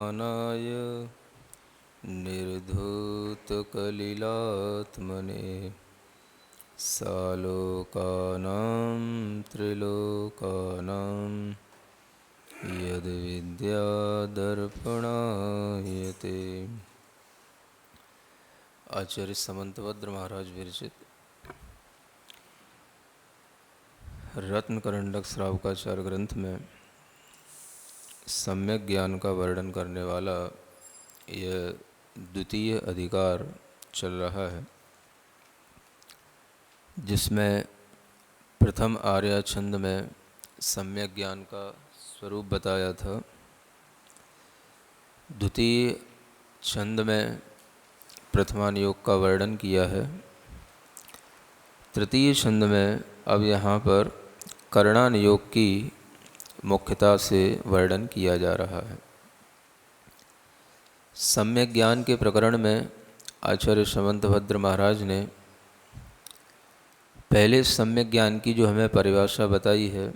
नाय निर्धूतकलिलात्मने सालोकानां त्रिलोकानां यद्विद्यादर्पणायते। आचार्य समंतभद्र महाराज विरचित रत्नकरंडक श्रावकाचार्य ग्रंथ में सम्यक ज्ञान का वर्णन करने वाला यह द्वितीय अधिकार चल रहा है, जिसमें प्रथम आर्या छंद में सम्यक ज्ञान का स्वरूप बताया था। द्वितीय छंद में प्रथमान योग का वर्णन किया है। तृतीय छंद में अब यहाँ पर करणान योग की मुख्यता से वर्णन किया जा रहा है। सम्यक ज्ञान के प्रकरण में आचार्य समंतभद्र महाराज ने पहले सम्यक ज्ञान की जो हमें परिभाषा बताई है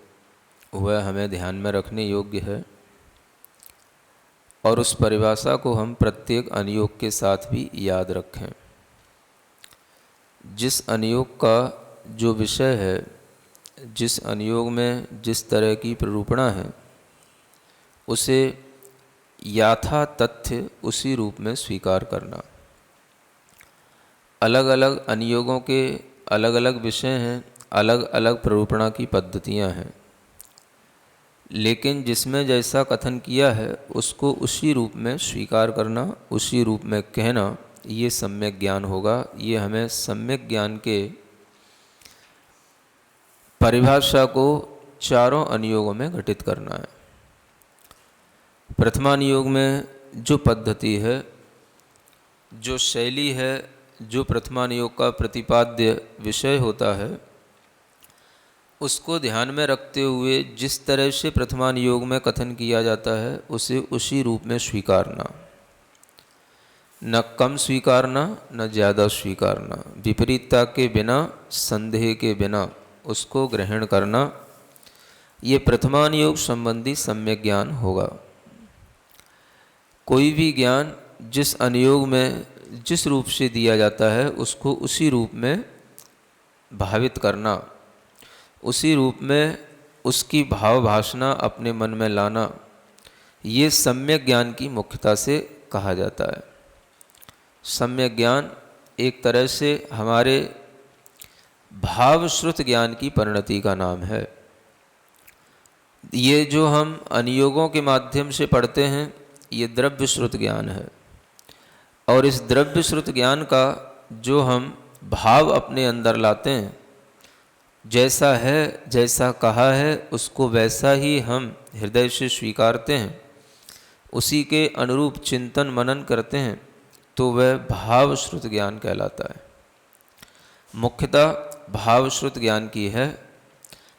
वह हमें ध्यान में रखने योग्य है, और उस परिभाषा को हम प्रत्येक अनुयोग के साथ भी याद रखें। जिस अनुयोग का जो विषय है, जिस अनुयोग में जिस तरह की प्ररूपणा है, उसे याथा तथ्य उसी रूप में स्वीकार करना। अलग अलग अनुयोगों के अलग अलग विषय हैं, अलग अलग प्ररूपणा की पद्धतियां हैं, लेकिन जिसमें जैसा कथन किया है उसको उसी रूप में स्वीकार करना, उसी रूप में कहना, ये सम्यक ज्ञान होगा। ये हमें सम्यक ज्ञान के परिभाषा को चारों अनुयोगों में घटित करना है। प्रथमानुयोग में जो पद्धति है, जो शैली है, जो प्रथमानुयोग का प्रतिपाद्य विषय होता है, उसको ध्यान में रखते हुए जिस तरह से प्रथमानुयोग में कथन किया जाता है उसे उसी रूप में स्वीकारना, न कम स्वीकारना न ज़्यादा स्वीकारना, विपरीतता के बिना, संदेह के बिना उसको ग्रहण करना। ये प्रथमानुयोग संबंधी सम्यक ज्ञान होगा। कोई भी ज्ञान जिस अनुयोग में जिस रूप से दिया जाता है उसको उसी रूप में भावित करना, उसी रूप में उसकी भाव भाषणा अपने मन में लाना, ये सम्यक ज्ञान की मुख्यता से कहा जाता है। सम्यक ज्ञान एक तरह से हमारे भावश्रुत ज्ञान की परिणति का नाम है। ये जो हम अनुयोगों के माध्यम से पढ़ते हैं ये द्रव्य श्रुत ज्ञान है, और इस द्रव्य श्रुत ज्ञान का जो हम भाव अपने अंदर लाते हैं, जैसा है जैसा कहा है उसको वैसा ही हम हृदय से स्वीकारते हैं, उसी के अनुरूप चिंतन मनन करते हैं, तो वह भावश्रुत ज्ञान कहलाता है। मुख्यतः भावश्रुत ज्ञान की है,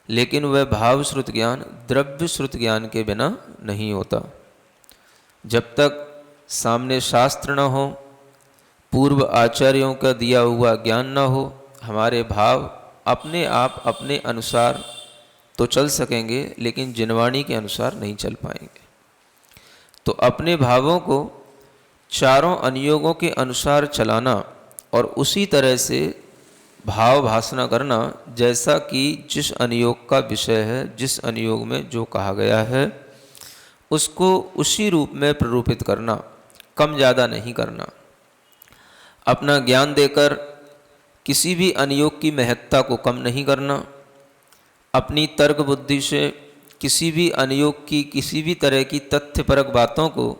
लेकिन वह भावश्रुत ज्ञान द्रव्य श्रुत ज्ञान के बिना नहीं होता। जब तक सामने शास्त्र न हो, पूर्व आचार्यों का दिया हुआ ज्ञान न हो, हमारे भाव अपने आप अपने अनुसार तो चल सकेंगे, लेकिन जिनवाणी के अनुसार नहीं चल पाएंगे। तो अपने भावों को चारों अनुयोगों के अनुसार चलाना और उसी तरह से भाव भाषणा करना, जैसा कि जिस अनुयोग का विषय है, जिस अनुयोग में जो कहा गया है उसको उसी रूप में प्ररूपित करना, कम ज़्यादा नहीं करना। अपना ज्ञान देकर किसी भी अनुयोग की महत्ता को कम नहीं करना, अपनी तर्क बुद्धि से किसी भी अनुयोग की किसी भी तरह की तथ्यपरक बातों को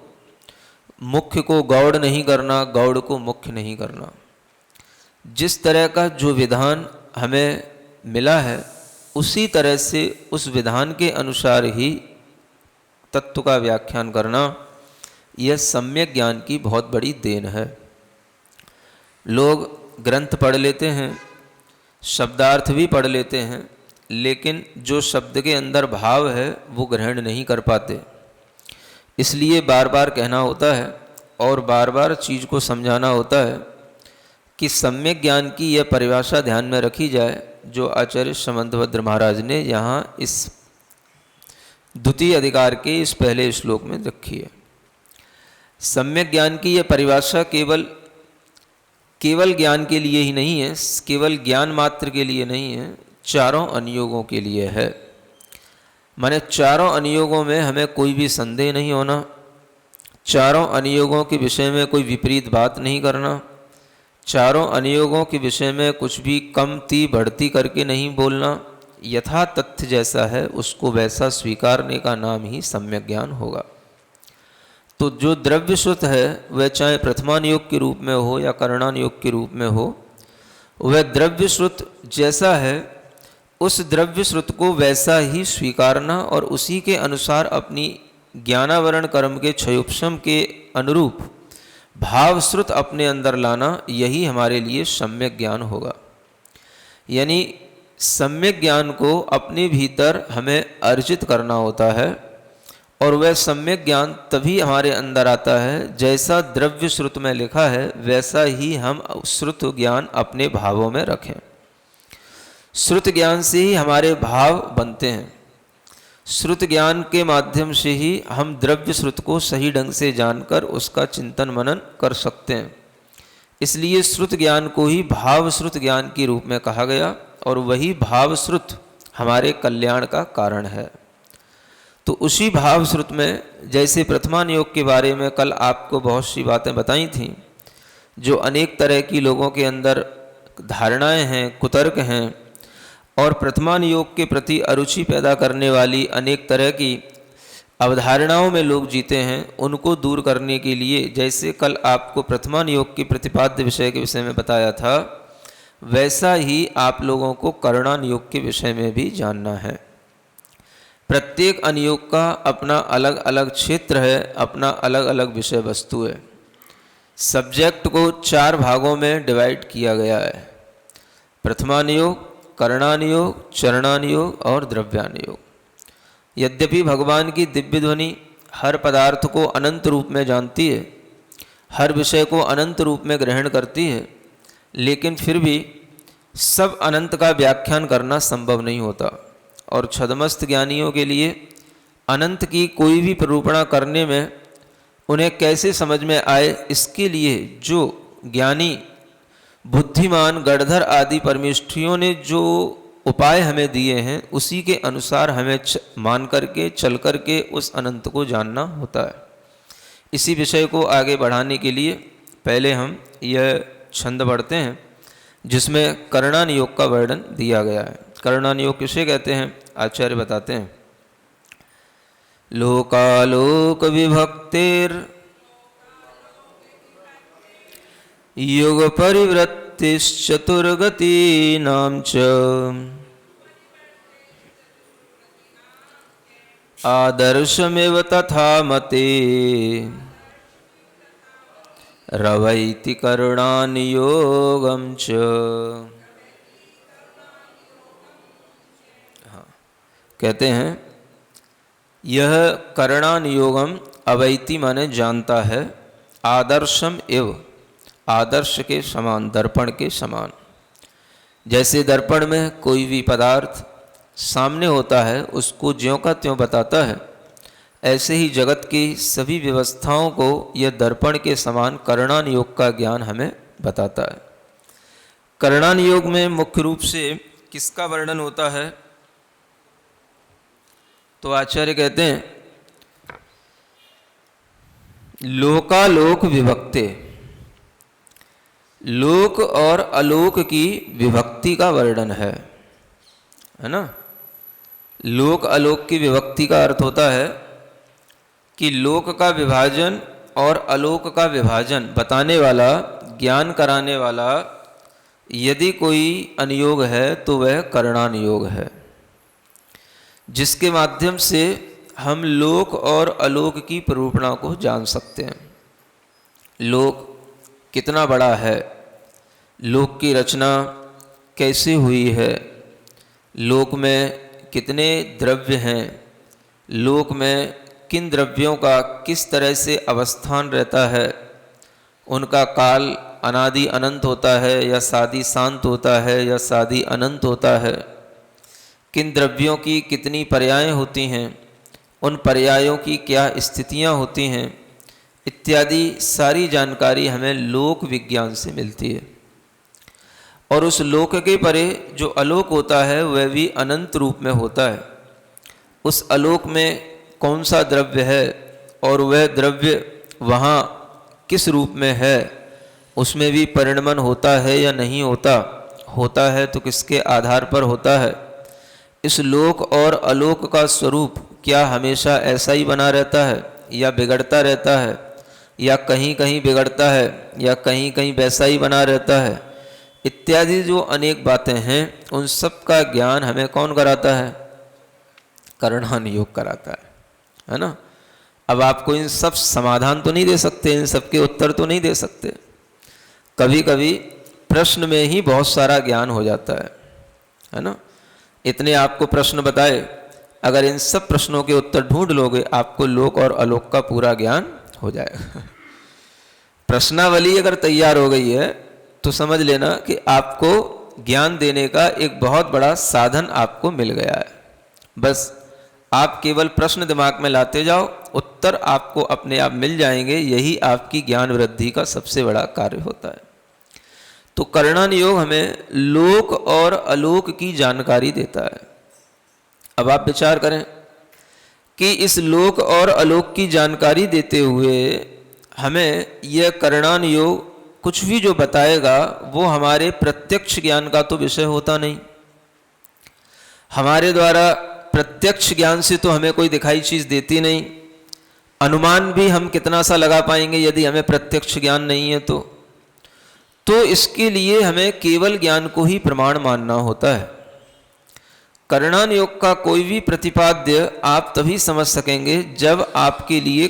मुख्य को गौड़ नहीं करना, गौड़ को मुख्य नहीं करना। जिस तरह का जो विधान हमें मिला है उसी तरह से उस विधान के अनुसार ही तत्व का व्याख्यान करना, यह सम्यक ज्ञान की बहुत बड़ी देन है। लोग ग्रंथ पढ़ लेते हैं, शब्दार्थ भी पढ़ लेते हैं, लेकिन जो शब्द के अंदर भाव है वो ग्रहण नहीं कर पाते। इसलिए बार बार कहना होता है और बार बार चीज़ को समझाना होता है कि सम्यक ज्ञान की यह परिभाषा ध्यान में रखी जाए, जो आचार्य समंतभद्र महाराज ने यहाँ इस द्वितीय अधिकार के इस पहले श्लोक में रखी है। सम्यक ज्ञान की यह परिभाषा केवल ज्ञान के लिए ही नहीं है, केवल ज्ञान मात्र के लिए नहीं है, चारों अनुयोगों के लिए है। माने चारों अनुयोगों में हमें कोई भी संदेह नहीं होना, चारों अनुयोगों के विषय में कोई विपरीत बात नहीं करना, चारों अनुयोगों के विषय में कुछ भी कमती बढ़ती करके नहीं बोलना, यथा तथ्य जैसा है उसको वैसा स्वीकारने का नाम ही सम्यक ज्ञान होगा। तो जो द्रव्य श्रुत है वह चाहे प्रथमानुयोग के रूप में हो या करणानुयोग के रूप में हो, वह द्रव्य श्रुत जैसा है उस द्रव्य श्रुत को वैसा ही स्वीकारना और उसी के अनुसार अपनी ज्ञानावरण कर्म के क्षयोपशम के अनुरूप भाव श्रुत अपने अंदर लाना, यही हमारे लिए सम्यक ज्ञान होगा। यानी सम्यक ज्ञान को अपने भीतर हमें अर्जित करना होता है और वह सम्यक ज्ञान तभी हमारे अंदर आता है जैसा द्रव्य श्रुत में लिखा है वैसा ही हम श्रुत ज्ञान अपने भावों में रखें। श्रुत ज्ञान से ही हमारे भाव बनते हैं, श्रुत ज्ञान के माध्यम से ही हम द्रव्य श्रुत को सही ढंग से जानकर उसका चिंतन मनन कर सकते हैं। इसलिए श्रुत ज्ञान को ही भाव श्रुत ज्ञान के रूप में कहा गया और वही भाव श्रुत हमारे कल्याण का कारण है। तो उसी भाव श्रुत में जैसे प्रथमानुयोग के बारे में कल आपको बहुत सी बातें बताई थीं, जो अनेक तरह की लोगों के अंदर धारणाएं हैं, कुतर्क हैं और प्रथमानुयोग के प्रति अरुचि पैदा करने वाली अनेक तरह की अवधारणाओं में लोग जीते हैं, उनको दूर करने के लिए जैसे कल आपको प्रथमानुयोग के प्रतिपाद्य विषय के विषय में बताया था, वैसा ही आप लोगों को करणानुयोग के विषय में भी जानना है। प्रत्येक अनुयोग का अपना अलग अलग क्षेत्र है, अपना अलग अलग विषय वस्तु है। सब्जेक्ट को 4 भागों में डिवाइड किया गया है, प्रथमानुयोग, करणानुयोग, चरणानुयोग और द्रव्यानुयोग। यद्यपि भगवान की दिव्य ध्वनि हर पदार्थ को अनंत रूप में जानती है, हर विषय को अनंत रूप में ग्रहण करती है, लेकिन फिर भी सब अनंत का व्याख्यान करना संभव नहीं होता और छदमस्त ज्ञानियों के लिए अनंत की कोई भी प्ररूपणा करने में उन्हें कैसे समझ में आए, इसके लिए जो ज्ञानी बुद्धिमान गणधर आदि परमेष्ठियों ने जो उपाय हमें दिए हैं उसी के अनुसार हमें मान करके चल करके उस अनंत को जानना होता है। इसी विषय को आगे बढ़ाने के लिए पहले हम यह छंद पढ़ते हैं जिसमें करणानुयोग का वर्णन दिया गया है। करणानुयोग किसे कहते हैं, आचार्य बताते हैं। लोकालोक विभक्तिर युग परिवृत्तिश्चतुर्गतीनां च आदर्शमेव तथा मते रवैति करणानुयोगं च। कहते हैं यह करणानुयोगम अवैति माने जानता है, आदर्शम एव आदर्श के समान, दर्पण के समान। जैसे दर्पण में कोई भी पदार्थ सामने होता है उसको ज्यों का त्यों बताता है, ऐसे ही जगत की सभी व्यवस्थाओं को यह दर्पण के समान करणानुयोग का ज्ञान हमें बताता है। करणानुयोग में मुख्य रूप से किसका वर्णन होता है, तो आचार्य कहते हैं लोकालोक विभक्ते, लोक और अलोक की विभक्ति का वर्णन है ना। लोक अलोक की विभक्ति का अर्थ होता है कि लोक का विभाजन और अलोक का विभाजन बताने वाला, ज्ञान कराने वाला यदि कोई अनुयोग है तो वह करणानुयोग है, जिसके माध्यम से हम लोक और अलोक की प्ररूपणा को जान सकते हैं। लोक कितना बड़ा है, लोक की रचना कैसे हुई है, लोक में कितने द्रव्य हैं, लोक में किन द्रव्यों का किस तरह से अवस्थान रहता है, उनका काल अनादि अनंत होता है या सादि शांत होता है या सादि अनंत होता है, किन द्रव्यों की कितनी पर्यायें होती हैं, उन पर्यायों की क्या स्थितियां होती हैं, इत्यादि सारी जानकारी हमें लोक विज्ञान से मिलती है। और उस लोक के परे जो अलोक होता है वह भी अनंत रूप में होता है। उस अलोक में कौन सा द्रव्य है और वह द्रव्य वहाँ किस रूप में है, उसमें भी परिणमन होता है या नहीं होता, होता है तो किसके आधार पर होता है। इस लोक और अलोक का स्वरूप क्या हमेशा ऐसा ही बना रहता है या बिगड़ता रहता है, या कहीं कहीं बिगड़ता है या कहीं कहीं वैसा ही बना रहता है, इत्यादि जो अनेक बातें हैं उन सब का ज्ञान हमें कौन कराता है? करणान योग कराता है ना। अब आपको इन सब समाधान तो नहीं दे सकते, इन सब के उत्तर तो नहीं दे सकते। कभी कभी प्रश्न में ही बहुत सारा ज्ञान हो जाता है ना। इतने आपको प्रश्न बताए, अगर इन सब प्रश्नों के उत्तर ढूंढ लोगे आपको लोक और अलोक का पूरा ज्ञान हो जाएगा। प्रश्नावली अगर तैयार हो गई है तो समझ लेना कि आपको ज्ञान देने का एक बहुत बड़ा साधन आपको मिल गया है। बस आप केवल प्रश्न दिमाग में लाते जाओ, उत्तर आपको अपने आप मिल जाएंगे। यही आपकी ज्ञान वृद्धि का सबसे बड़ा कार्य होता है। तो करणान योग हमें लोक और अलोक की जानकारी देता है। अब आप विचार करें कि इस लोक और अलोक की जानकारी देते हुए हमें यह करणान योग कुछ भी जो बताएगा वो हमारे प्रत्यक्ष ज्ञान का तो विषय होता नहीं। हमारे द्वारा प्रत्यक्ष ज्ञान से तो हमें कोई दिखाई चीज देती नहीं। अनुमान भी हम कितना सा लगा पाएंगे यदि हमें प्रत्यक्ष ज्ञान नहीं है तो इसके लिए हमें केवल ज्ञान को ही प्रमाण मानना होता है। करणान योग का कोई भी प्रतिपाद्य आप तभी समझ सकेंगे जब आपके लिए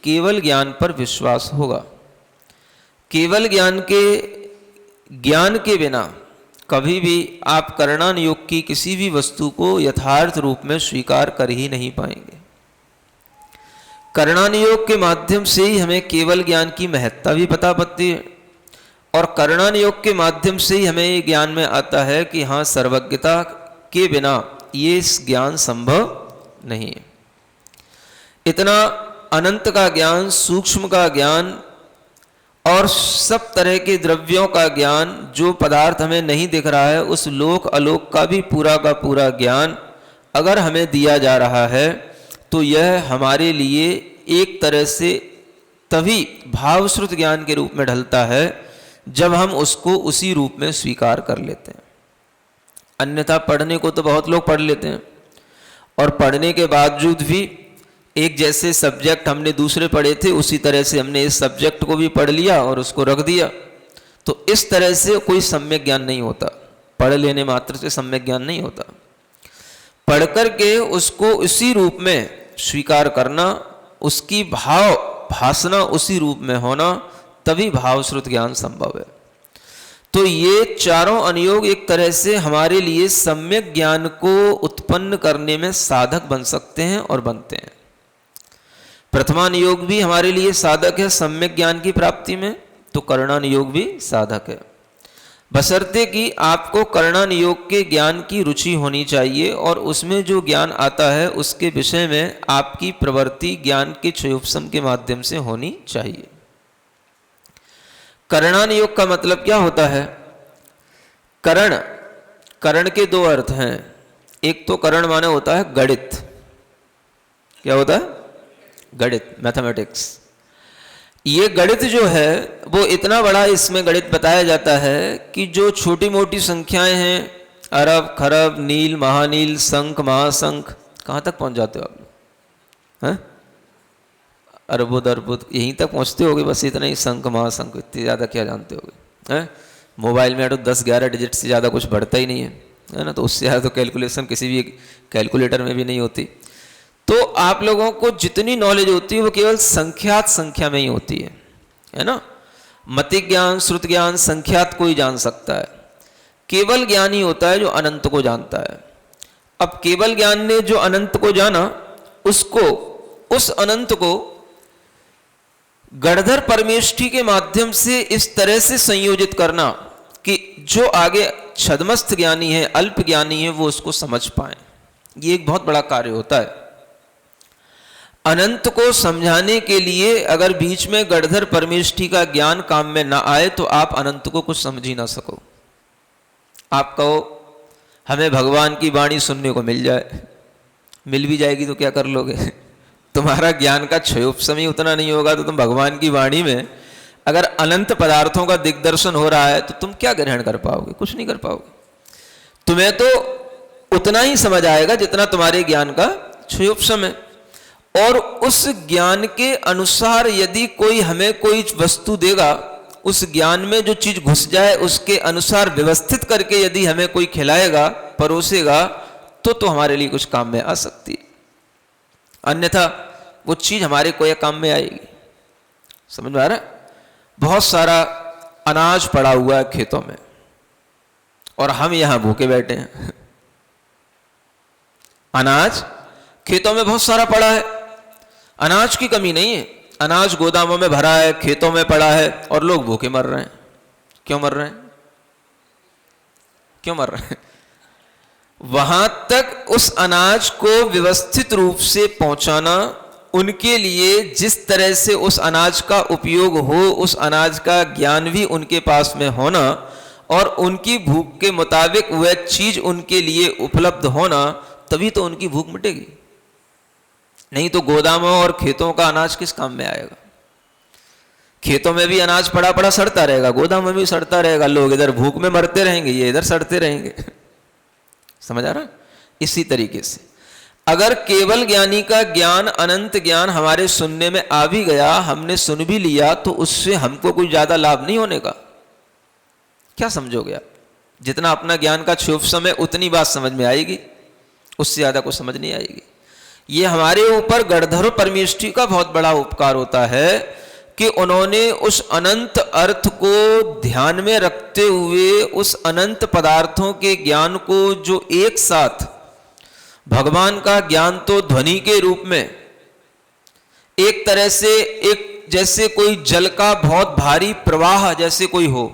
केवल ज्ञान पर विश्वास होगा। केवल ज्ञान के बिना कभी भी आप करणान योग की किसी भी वस्तु को यथार्थ रूप में स्वीकार कर ही नहीं पाएंगे। करणान योग के माध्यम से ही हमें केवल ज्ञान की महत्ता भी पता पड़ती है, और करणान योग के माध्यम से ही हमें ये ज्ञान में आता है कि हाँ, सर्वज्ञता के बिना ये ज्ञान संभव नहीं है। इतना अनंत का ज्ञान, सूक्ष्म का ज्ञान और सब तरह के द्रव्यों का ज्ञान, जो पदार्थ हमें नहीं दिख रहा है, उस लोक अलोक का भी पूरा का पूरा ज्ञान अगर हमें दिया जा रहा है तो यह हमारे लिए एक तरह से तभी भावश्रुत ज्ञान के रूप में ढलता है जब हम उसको उसी रूप में स्वीकार कर लेते हैं। अन्यथा पढ़ने को तो बहुत लोग पढ़ लेते हैं और पढ़ने के बावजूद भी एक जैसे सब्जेक्ट हमने दूसरे पढ़े थे उसी तरह से हमने इस सब्जेक्ट को भी पढ़ लिया और उसको रख दिया। तो इस तरह से कोई सम्यक ज्ञान नहीं होता। पढ़ लेने मात्र से सम्यक ज्ञान नहीं होता। पढ़ करके उसको उसी रूप में स्वीकार करना, उसकी भासना उसी रूप में होना, तभी भावश्रुत ज्ञान संभव है। तो ये चारों अनुयोग एक तरह से हमारे लिए सम्यक ज्ञान को उत्पन्न करने में साधक बन सकते हैं और बनते हैं। प्रथमान योग भी हमारे लिए साधक है सम्यक ज्ञान की प्राप्ति में, तो करणान योग भी साधक है, बशर्ते कि आपको करणान योग के ज्ञान की रुचि होनी चाहिए और उसमें जो ज्ञान आता है उसके विषय में आपकी प्रवृत्ति ज्ञान के क्षयोपशम के माध्यम से होनी चाहिए। करणान योग का मतलब क्या होता है? करण के दो अर्थ हैं। एक तो करण माने होता है गणित। क्या होता है? गणित, मैथमेटिक्स। ये गणित जो है वो इतना बड़ा इसमें गणित बताया जाता है कि जो छोटी मोटी संख्याएं हैं, अरब खरब नील महानील शंख महाशंख, कहाँ तक पहुंच जाते हो आप लोग? हैं? अरबुद अर्बुद यहीं तक पहुंचते होगे, बस इतना ही। शंख महाशंख इतनी ज़्यादा क्या जानते होगे? हैं? मोबाइल में तो 10-11 डिजिट से ज़्यादा कुछ बढ़ता ही नहीं है ना। तो उससे ज़्यादा तो कैलकुलेशन किसी भी कैलकुलेटर में भी नहीं होती। तो आप लोगों को जितनी नॉलेज होती है वो केवल संख्यात संख्या में ही होती है ना। मतिक ज्ञान, श्रुत ज्ञान, संख्यात कोई जान सकता है। केवल ज्ञान ही होता है जो अनंत को जानता है। अब केवल ज्ञान ने जो अनंत को जाना, उसको, उस अनंत को गणधर परमेष्ठी के माध्यम से इस तरह से संयोजित करना कि जो आगे छद्मस्थ ज्ञानी है, अल्प ज्ञानी है, वो उसको समझ पाए। ये एक बहुत बड़ा कार्य होता है। अनंत को समझाने के लिए अगर बीच में गणधर परमेष्ठी का ज्ञान काम में ना आए तो आप अनंत को कुछ समझ ही ना सको। आप कहो हमें भगवान की वाणी सुनने को मिल जाए, मिल भी जाएगी तो क्या कर लोगे? तुम्हारा ज्ञान का क्षयोपशम ही उतना नहीं होगा तो तुम भगवान की वाणी में अगर अनंत पदार्थों का दिग्दर्शन हो रहा है तो तुम क्या ग्रहण कर पाओगे? कुछ नहीं कर पाओगे। तुम्हें तो उतना ही समझ आएगा जितना तुम्हारे ज्ञान का क्षयोपशम है। और उस ज्ञान के अनुसार यदि कोई हमें कोई वस्तु देगा, उस ज्ञान में जो चीज घुस जाए उसके अनुसार व्यवस्थित करके यदि हमें कोई खिलाएगा, परोसेगा, तो हमारे लिए कुछ काम में आ सकती है। अन्यथा वो चीज हमारे कोई काम में आएगी। समझ में आ रहा है? बहुत सारा अनाज पड़ा हुआ है खेतों में और हम यहां भूखे बैठे हैं। अनाज खेतों में बहुत सारा पड़ा है, अनाज की कमी नहीं है, अनाज गोदामों में भरा है, खेतों में पड़ा है और लोग भूखे मर रहे हैं। क्यों मर रहे हैं? क्यों मर रहे हैं? वहां तक उस अनाज को व्यवस्थित रूप से पहुंचाना, उनके लिए जिस तरह से उस अनाज का उपयोग हो, उस अनाज का ज्ञान भी उनके पास में होना और उनकी भूख के मुताबिक वह चीज उनके लिए उपलब्ध होना, तभी तो उनकी भूख मिटेगी। नहीं तो गोदामों और खेतों का अनाज किस काम में आएगा? खेतों में भी अनाज पड़ा पड़ा सड़ता रहेगा, गोदाम में भी सड़ता रहेगा, लोग इधर भूख में मरते रहेंगे, ये इधर सड़ते रहेंगे। समझ आ रहा? इसी तरीके से अगर केवल ज्ञानी का ज्ञान, अनंत ज्ञान हमारे सुनने में आ भी गया, हमने सुन भी लिया, तो उससे हमको कोई ज्यादा लाभ नहीं होने का। क्या समझोगे आप? जितना अपना ज्ञान का क्षयोपशम है उतनी बात समझ में आएगी, उससे ज्यादा को समझ नहीं आएगी। ये हमारे ऊपर गणधर परमेष्ठी का बहुत बड़ा उपकार होता है कि उन्होंने उस अनंत अर्थ को ध्यान में रखते हुए उस अनंत पदार्थों के ज्ञान को जो एक साथ भगवान का ज्ञान तो ध्वनि के रूप में एक तरह से, एक जैसे कोई जल का बहुत भारी प्रवाह जैसे कोई हो,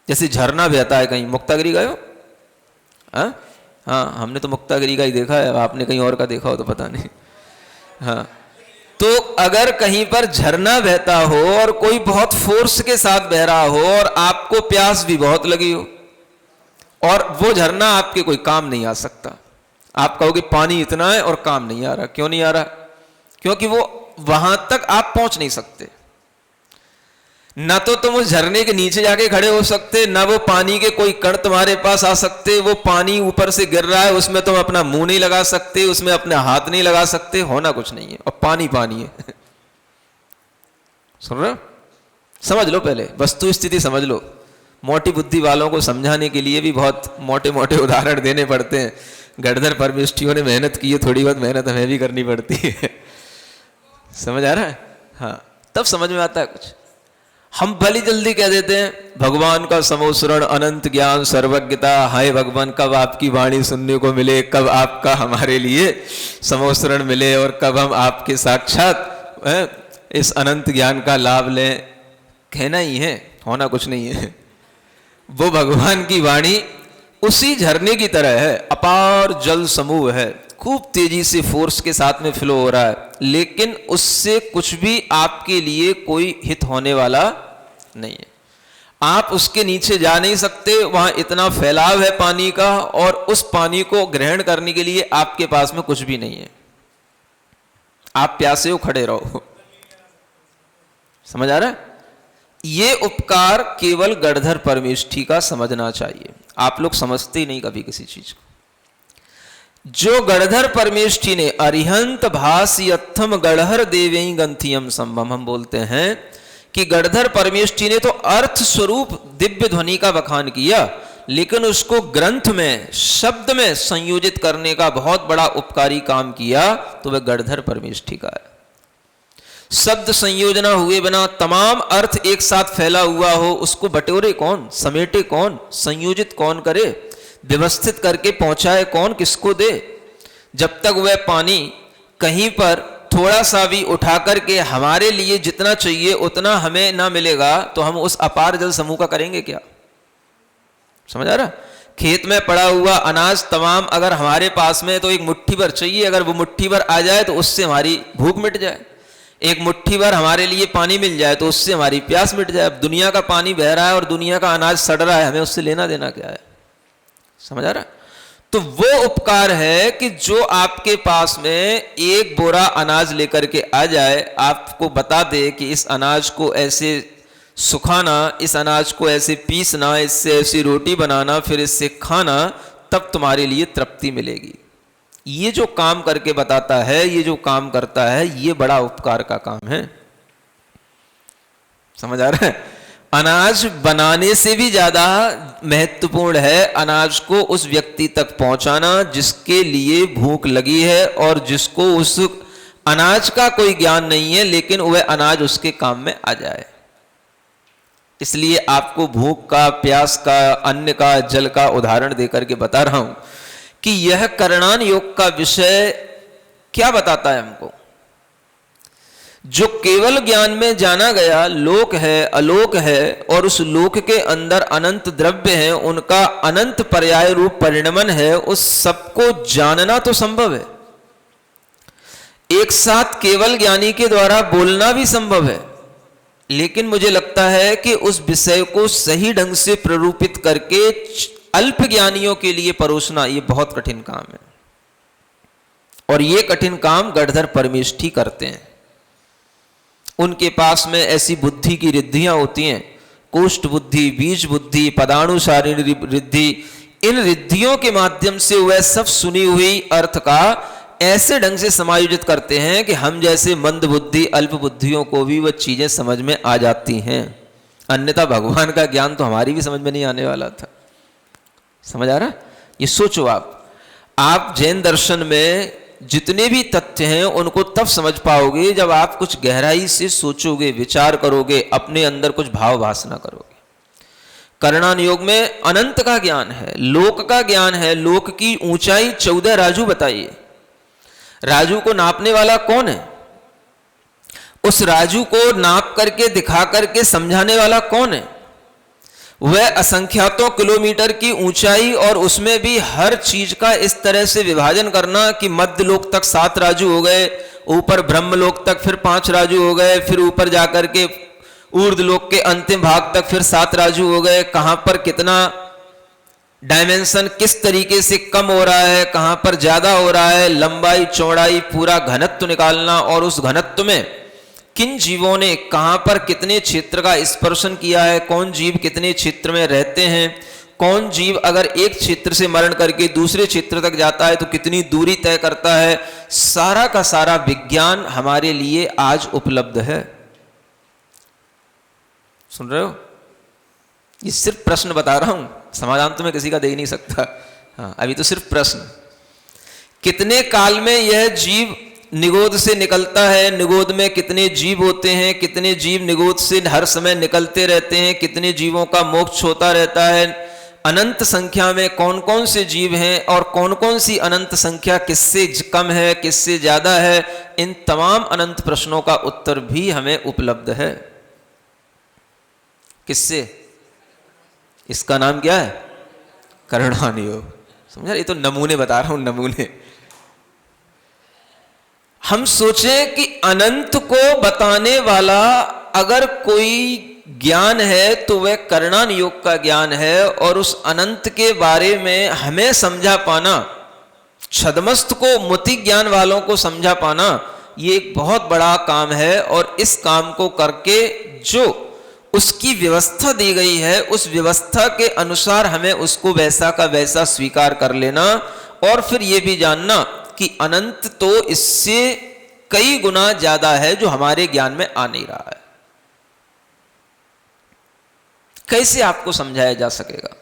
जैसे झरना बहता है। कहीं मुक्तागिरी गए हो? हाँ, हमने तो मुक्तागिरी का ही देखा है, आपने कहीं और का देखा हो तो पता नहीं। हाँ, तो अगर कहीं पर झरना बहता हो और कोई बहुत फोर्स के साथ बह रहा हो और आपको प्यास भी बहुत लगी हो और वो झरना आपके कोई काम नहीं आ सकता, आप कहोगे पानी इतना है और काम नहीं आ रहा। क्यों नहीं आ रहा? क्योंकि वो वहां तक आप पहुंच नहीं सकते। ना तो तुम उस झरने के नीचे जाके खड़े हो सकते, ना वो पानी के कोई कण तुम्हारे पास आ सकते। वो पानी ऊपर से गिर रहा है, उसमें तुम अपना मुंह नहीं लगा सकते, उसमें अपने हाथ नहीं लगा सकते, होना कुछ नहीं है और पानी पानी है। सुन रहे हो? समझ लो, पहले वस्तु स्थिति समझ लो। मोटी बुद्धि वालों को समझाने के लिए भी बहुत मोटे मोटे उदाहरण देने पड़ते हैं। गणधर परमेष्ठियों ने मेहनत की है, थोड़ी बहुत मेहनत हमें भी करनी पड़ती है। समझ आ रहा है? हाँ, तब समझ में आता है कुछ। हम भली जल्दी कह देते हैं भगवान का समोसरण, अनंत ज्ञान, सर्वज्ञता, हाय भगवान कब आपकी वाणी सुनने को मिले, कब आपका हमारे लिए समोसरण मिले और कब हम आपके साक्षात इस अनंत ज्ञान का लाभ लें। कहना ही है, होना कुछ नहीं है। वो भगवान की वाणी उसी झरने की तरह है, अपार जल समूह है, खूब तेजी से फोर्स के साथ में फ्लो हो रहा है, लेकिन उससे कुछ भी आपके लिए कोई हित होने वाला नहीं है। आप उसके नीचे जा नहीं सकते, वहां इतना फैलाव है पानी का और उस पानी को ग्रहण करने के लिए आपके पास में कुछ भी नहीं है। आप प्यासे हो, खड़े रहो। समझ आ रहा है? ये उपकार केवल गणधर परमेष्ठी का समझना चाहिए। आप लोग समझते ही नहीं कभी किसी चीज को। जो गणधर परमेष्ठी ने अरिहंत भासयत्थम गणहर देवई गंथियम संभम, हम बोलते हैं कि गणधर परमेष्ठी ने तो अर्थ स्वरूप दिव्य ध्वनि का बखान किया, लेकिन उसको ग्रंथ में, शब्द में संयोजित करने का बहुत बड़ा उपकारी काम किया, तो वह गणधर परमेष्ठी का है। शब्द संयोजना हुए बिना तमाम अर्थ एक साथ फैला हुआ हो, उसको बटोरे कौन, समेटे कौन, संयोजित कौन करे, व्यवस्थित करके पहुंचाए कौन, किसको दे? जब तक वह पानी कहीं पर थोड़ा सा भी उठा करके हमारे लिए जितना चाहिए उतना हमें ना मिलेगा, तो हम उस अपार जल समूह का करेंगे क्या? समझ आ रहा? खेत में पड़ा हुआ अनाज तमाम अगर हमारे पास में है तो एक मुट्ठी भर चाहिए, अगर वो मुट्ठी भर आ जाए तो उससे हमारी भूख मिट जाए। एक मुट्ठी भर हमारे लिए पानी मिल जाए तो उससे हमारी प्यास मिट जाए। अब दुनिया का पानी बह रहा है और दुनिया का अनाज सड़ रहा है, हमें उससे लेना देना क्या है? समझ आ रहा है? तो वो उपकार है कि जो आपके पास में एक बोरा अनाज लेकर के आ जाए, आपको बता दे कि इस अनाज को ऐसे सुखाना, इस अनाज को ऐसे पीसना, इससे ऐसी रोटी बनाना, फिर इससे खाना, तब तुम्हारे लिए तृप्ति मिलेगी। ये जो काम करके बताता है, ये जो काम करता है, ये बड़ा उपकार का काम है। समझ आ रहा है? अनाज बनाने से भी ज्यादा महत्वपूर्ण है अनाज को उस व्यक्ति तक पहुंचाना जिसके लिए भूख लगी है और जिसको उस अनाज का कोई ज्ञान नहीं है, लेकिन वह अनाज उसके काम में आ जाए। इसलिए आपको भूख का, प्यास का, अन्न का, जल का उदाहरण देकर के बता रहा हूं कि यह करणान योग का विषय क्या बताता है हमको। जो केवल ज्ञान में जाना गया लोक है, अलोक है, और उस लोक के अंदर अनंत द्रव्य हैं, उनका अनंत पर्याय रूप परिणमन है, उस सबको जानना तो संभव है। एक साथ केवल ज्ञानी के द्वारा बोलना भी संभव है, लेकिन मुझे लगता है कि उस विषय को सही ढंग से प्ररूपित करके अल्प ज्ञानियों के लिए परोसना ये बहुत कठिन काम है। और ये कठिन काम गढ़धर परमेष्ठी करते हैं। उनके पास में ऐसी बुद्धि की रिद्धियां होती हैं, कोष्ठ बुद्धि, बीज बुद्धि, पदानुसारिणी रिद्धि। इन रिद्धियों के माध्यम से वह सब सुनी हुई अर्थ का ऐसे ढंग से समायोजित करते हैं कि हम जैसे मंद बुद्धि, अल्प बुद्धियों को भी वह चीजें समझ में आ जाती हैं। अन्यथा भगवान का ज्ञान तो हमारी भी समझ में नहीं आने वाला था। समझ आ रहा? ये सोचो आप जैन दर्शन में जितने भी तथ्य हैं उनको तब समझ पाओगे जब आप कुछ गहराई से सोचोगे, विचार करोगे, अपने अंदर कुछ भाव भासना करोगे। करणान योग में अनंत का ज्ञान है, लोक का ज्ञान है। लोक की ऊंचाई 14 राजू बताइए। राजू को नापने वाला कौन है? उस राजू को नाप करके, दिखा करके समझाने वाला कौन है? वह असंख्यातों किलोमीटर की ऊंचाई, और उसमें भी हर चीज का इस तरह से विभाजन करना कि मध्य लोक तक 7 राजू हो गए, ऊपर ब्रह्मलोक तक फिर 5 राजू हो गए, फिर ऊपर जाकर के ऊर्ध्वलोक के अंतिम भाग तक फिर 7 राजू हो गए। कहां पर कितना डायमेंशन किस तरीके से कम हो रहा है, कहां पर ज्यादा हो रहा है, लंबाई चौड़ाई पूरा घनत्व निकालना, और उस घनत्व में किन जीवों ने कहां पर कितने क्षेत्र का स्पर्शन किया है, कौन जीव कितने क्षेत्र में रहते हैं, कौन जीव अगर एक क्षेत्र से मरण करके दूसरे क्षेत्र तक जाता है तो कितनी दूरी तय करता है, सारा का सारा विज्ञान हमारे लिए आज उपलब्ध है। सुन रहे हो? ये सिर्फ प्रश्न बता रहा हूं, समाधान तो मैं किसी का दे ही नहीं सकता। हाँ, अभी तो सिर्फ प्रश्न। कितने काल में यह जीव निगोद से निकलता है, निगोद में कितने जीव होते हैं, कितने जीव निगोद से हर समय निकलते रहते हैं, कितने जीवों का मोक्ष होता रहता है, अनंत संख्या में कौन कौन से जीव हैं, और कौन कौन सी अनंत संख्या किससे कम है, किससे ज्यादा है, इन तमाम अनंत प्रश्नों का उत्तर भी हमें उपलब्ध है। किससे? इसका नाम क्या है? करणान योग। समझा? ये तो नमूने बता रहा हूं, नमूने। हम सोचें कि अनंत को बताने वाला अगर कोई ज्ञान है तो वह करणान योग का ज्ञान है, और उस अनंत के बारे में हमें समझा पाना, छद्मस्त को, मुति ज्ञान वालों को समझा पाना, ये एक बहुत बड़ा काम है। और इस काम को करके जो उसकी व्यवस्था दी गई है, उस व्यवस्था के अनुसार हमें उसको वैसा का वैसा स्वीकार कर लेना, और फिर यह भी जानना कि अनंत तो इससे कई गुना ज्यादा है जो हमारे ज्ञान में आ नहीं रहा है। कैसे आपको समझाया जा सकेगा?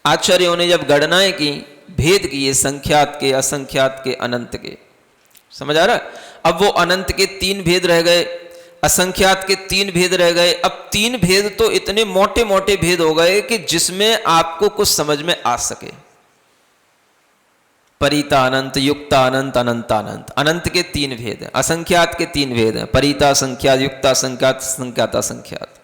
आचार्यों ने जब गणनाएं की, भेद किए संख्यात के, असंख्यात के, अनंत के, समझ आ रहा है? अब वो अनंत के 3 भेद रह गए, असंख्यात के 3 भेद रह गए। अब 3 भेद तो इतने मोटे मोटे भेद हो गए कि जिसमें आपको कुछ समझ में आ सके। परिता अनंत, युक्ता अनंत, अनंता अनंत। अनंत के 3 भेद हैं, असंख्यात के 3 भेद हैं, परिता संख्यात, युक्ता संख्यात, संख्याता संख्यात।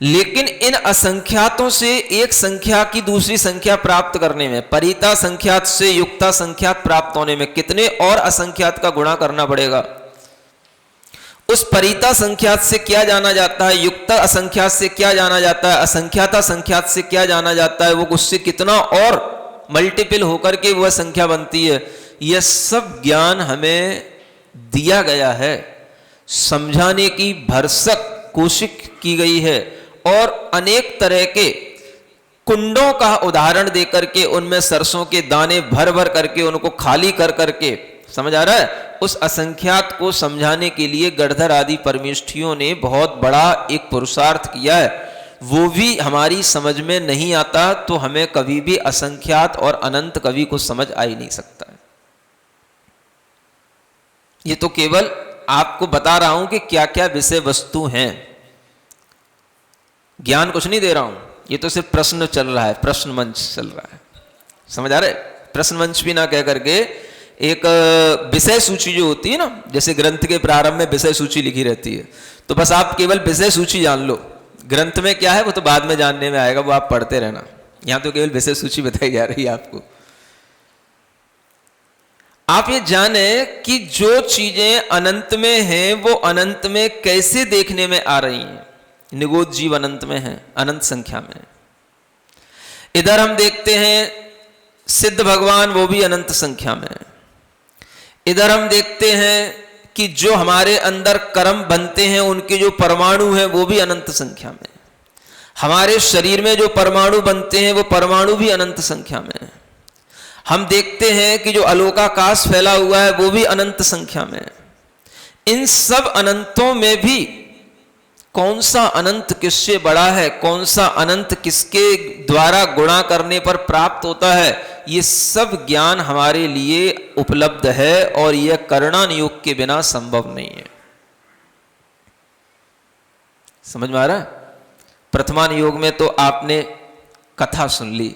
लेकिन इन असंख्यातों से एक संख्या की दूसरी संख्या प्राप्त करने में, परिता संख्यात से युक्ता संख्यात प्राप्त होने में कितने और असंख्यात का गुणा करना पड़ेगा। उस परिता संख्यात से क्या जाना जाता है, युक्ता असंख्यात से क्या जाना जाता है, असंख्याता संख्यात से क्या जाना जाता है, वो उससे कितना और मल्टीपल होकर के वह संख्या बनती है, यह सब ज्ञान हमें दिया गया है। समझाने की भरसक कोशिश की गई है और अनेक तरह के कुंडों का उदाहरण देकर के उनमें सरसों के दाने भर भर करके उनको खाली कर करके, समझ आ रहा है, उस असंख्यात को समझाने के लिए गणधर आदि परमेष्ठियों ने बहुत बड़ा एक पुरुषार्थ किया है। वो भी हमारी समझ में नहीं आता तो हमें कभी भी असंख्यात और अनंत कभी कुछ समझ आ ही नहीं सकता है। ये तो केवल आपको बता रहा हूं कि क्या क्या विषय वस्तु हैं, ज्ञान कुछ नहीं दे रहा हूं। ये तो सिर्फ प्रश्न चल रहा है, प्रश्न मंच चल रहा है, समझ आ रहा है। प्रश्न मंच भी ना कह करके एक विषय सूची जो होती है ना, जैसे ग्रंथ के प्रारंभ में विषय सूची लिखी रहती है, तो बस आप केवल विषय सूची जान लो, ग्रंथ में क्या है वो तो बाद में जानने में आएगा, वो आप पढ़ते रहना। यहां तो केवल विषय सूची बताई जा रही है आपको। आप ये जाने कि जो चीजें अनंत में हैं वो अनंत में कैसे देखने में आ रही हैं। निगोद जीव अनंत में है, अनंत संख्या में। इधर हम देखते हैं सिद्ध भगवान, वो भी अनंत संख्या में है। इधर हम देखते हैं कि जो हमारे अंदर कर्म बनते हैं उनके जो परमाणु हैं वो भी अनंत संख्या में। हमारे शरीर में जो परमाणु बनते हैं वो परमाणु भी अनंत संख्या में है। हम देखते हैं कि जो आलोकाकाश फैला हुआ है वो भी अनंत संख्या में है। इन सब अनंतों में भी कौन सा अनंत किससे बड़ा है, कौन सा अनंत किसके द्वारा गुणा करने पर प्राप्त होता है, ये सब ज्ञान हमारे लिए उपलब्ध है और यह करणान योग के बिना संभव नहीं है। समझ में आ रहा है। प्रथमान योग में तो आपने कथा सुन ली,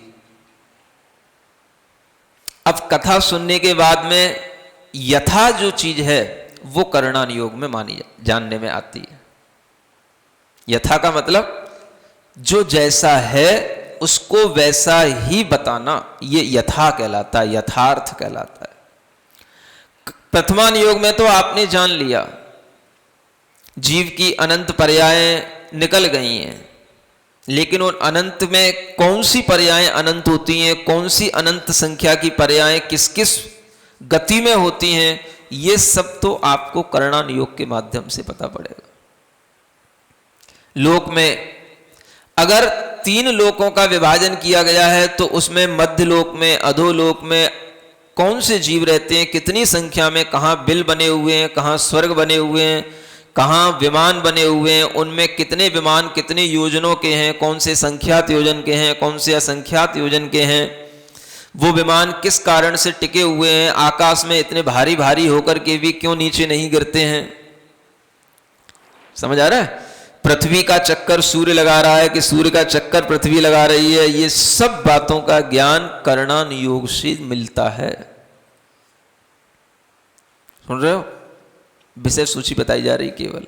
अब कथा सुनने के बाद में यथा जो चीज है वो करणान योग में मानी जानने में आती है। यथा का मतलब जो जैसा है उसको वैसा ही बताना, ये यथा कहलाता है, यथार्थ कहलाता है। प्रथमान योग में तो आपने जान लिया जीव की अनंत पर्यायें निकल गई हैं, लेकिन उन अनंत में कौन सी पर्यायें अनंत होती हैं, कौन सी अनंत संख्या की पर्यायें किस किस गति में होती हैं, ये सब तो आपको करणान योग के माध्यम से पता पड़ेगा। लोक में अगर 3 लोकों का विभाजन किया गया है तो उसमें मध्य लोक में, अधोलोक में कौन से जीव रहते हैं, कितनी संख्या में, कहां बिल बने हुए हैं, कहां स्वर्ग बने हुए हैं, कहां विमान बने हुए हैं, उनमें कितने विमान कितने योजनों के हैं, कौन से संख्यात योजन के हैं, कौन से असंख्यात योजन के हैं, वो विमान किस कारण से टिके हुए हैं, आकाश में इतने भारी भारी होकर के भी क्यों नीचे नहीं गिरते हैं। समझ आ रहा है। पृथ्वी का चक्कर सूर्य लगा रहा है कि सूर्य का चक्कर पृथ्वी लगा रही है, ये सब बातों का ज्ञान करणान योग से मिलता है। सुन रहे हो, विषय सूची बताई जा रही। केवल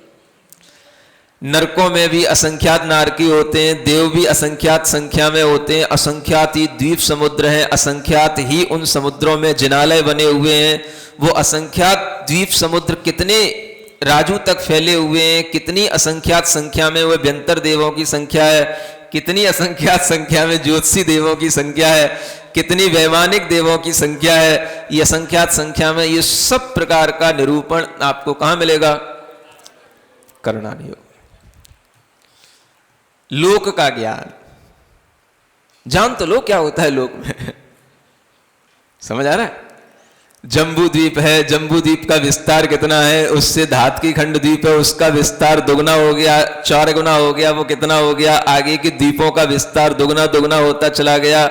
नरकों में भी असंख्यात नारकी होते हैं, देव भी असंख्यात संख्या में होते हैं, असंख्यात ही द्वीप समुद्र हैं, असंख्यात ही उन समुद्रों में जिनालय बने हुए हैं। वो असंख्यात द्वीप समुद्र कितने राजू तक फैले हुए हैं, कितनी असंख्यात संख्या में वह व्यंतर देवों की संख्या है, कितनी असंख्यात संख्या में ज्योतिषी देवों की संख्या है, कितनी वैमानिक देवों की संख्या है, ये असंख्यात संख्या में। ये सब प्रकार का निरूपण आपको कहां मिलेगा, करणान योग। लोक का ज्ञान जान तो लो क्या होता है लोक में। समझ आ रहा है। जम्बू द्वीप है, जम्बू द्वीप का विस्तार कितना है, उससे धातकी खंड द्वीप है, उसका विस्तार दुगना हो गया, 4 गुना हो गया, वो कितना हो गया, आगे के द्वीपों का विस्तार दुगना दुगना होता चला गया।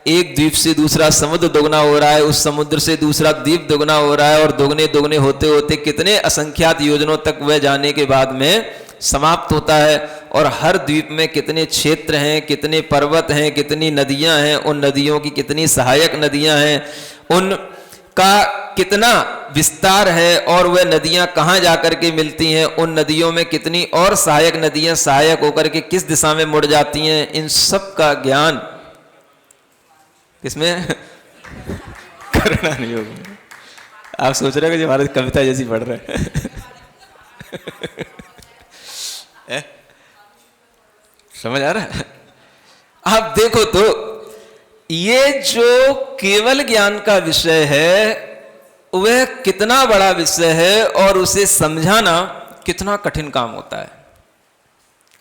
एक द्वीप से दूसरा समुद्र दुगना हो रहा है, उस समुद्र से दूसरा द्वीप दुगना हो रहा है, और दुगने दुगने होते होते कितने असंख्यात योजनों तक वह जाने के बाद में समाप्त होता है। और हर द्वीप में कितने क्षेत्र हैं, कितने पर्वत हैं, कितनी नदियां हैं, उन नदियों की कितनी सहायक नदियां हैं, उन का कितना विस्तार है और वह नदियां कहाँ जाकर के मिलती हैं, उन नदियों में कितनी और सहायक नदियां सहायक होकर के किस दिशा में मुड़ जाती हैं, इन सब का ज्ञान किसमें? करना नहीं होगा। आप सोच रहे हो कि जो हमारी कविता जैसी पढ़ रहे हैं समझ आ रहा है? आप देखो तो ये जो केवल ज्ञान का विषय है वह कितना बड़ा विषय है और उसे समझाना कितना कठिन काम होता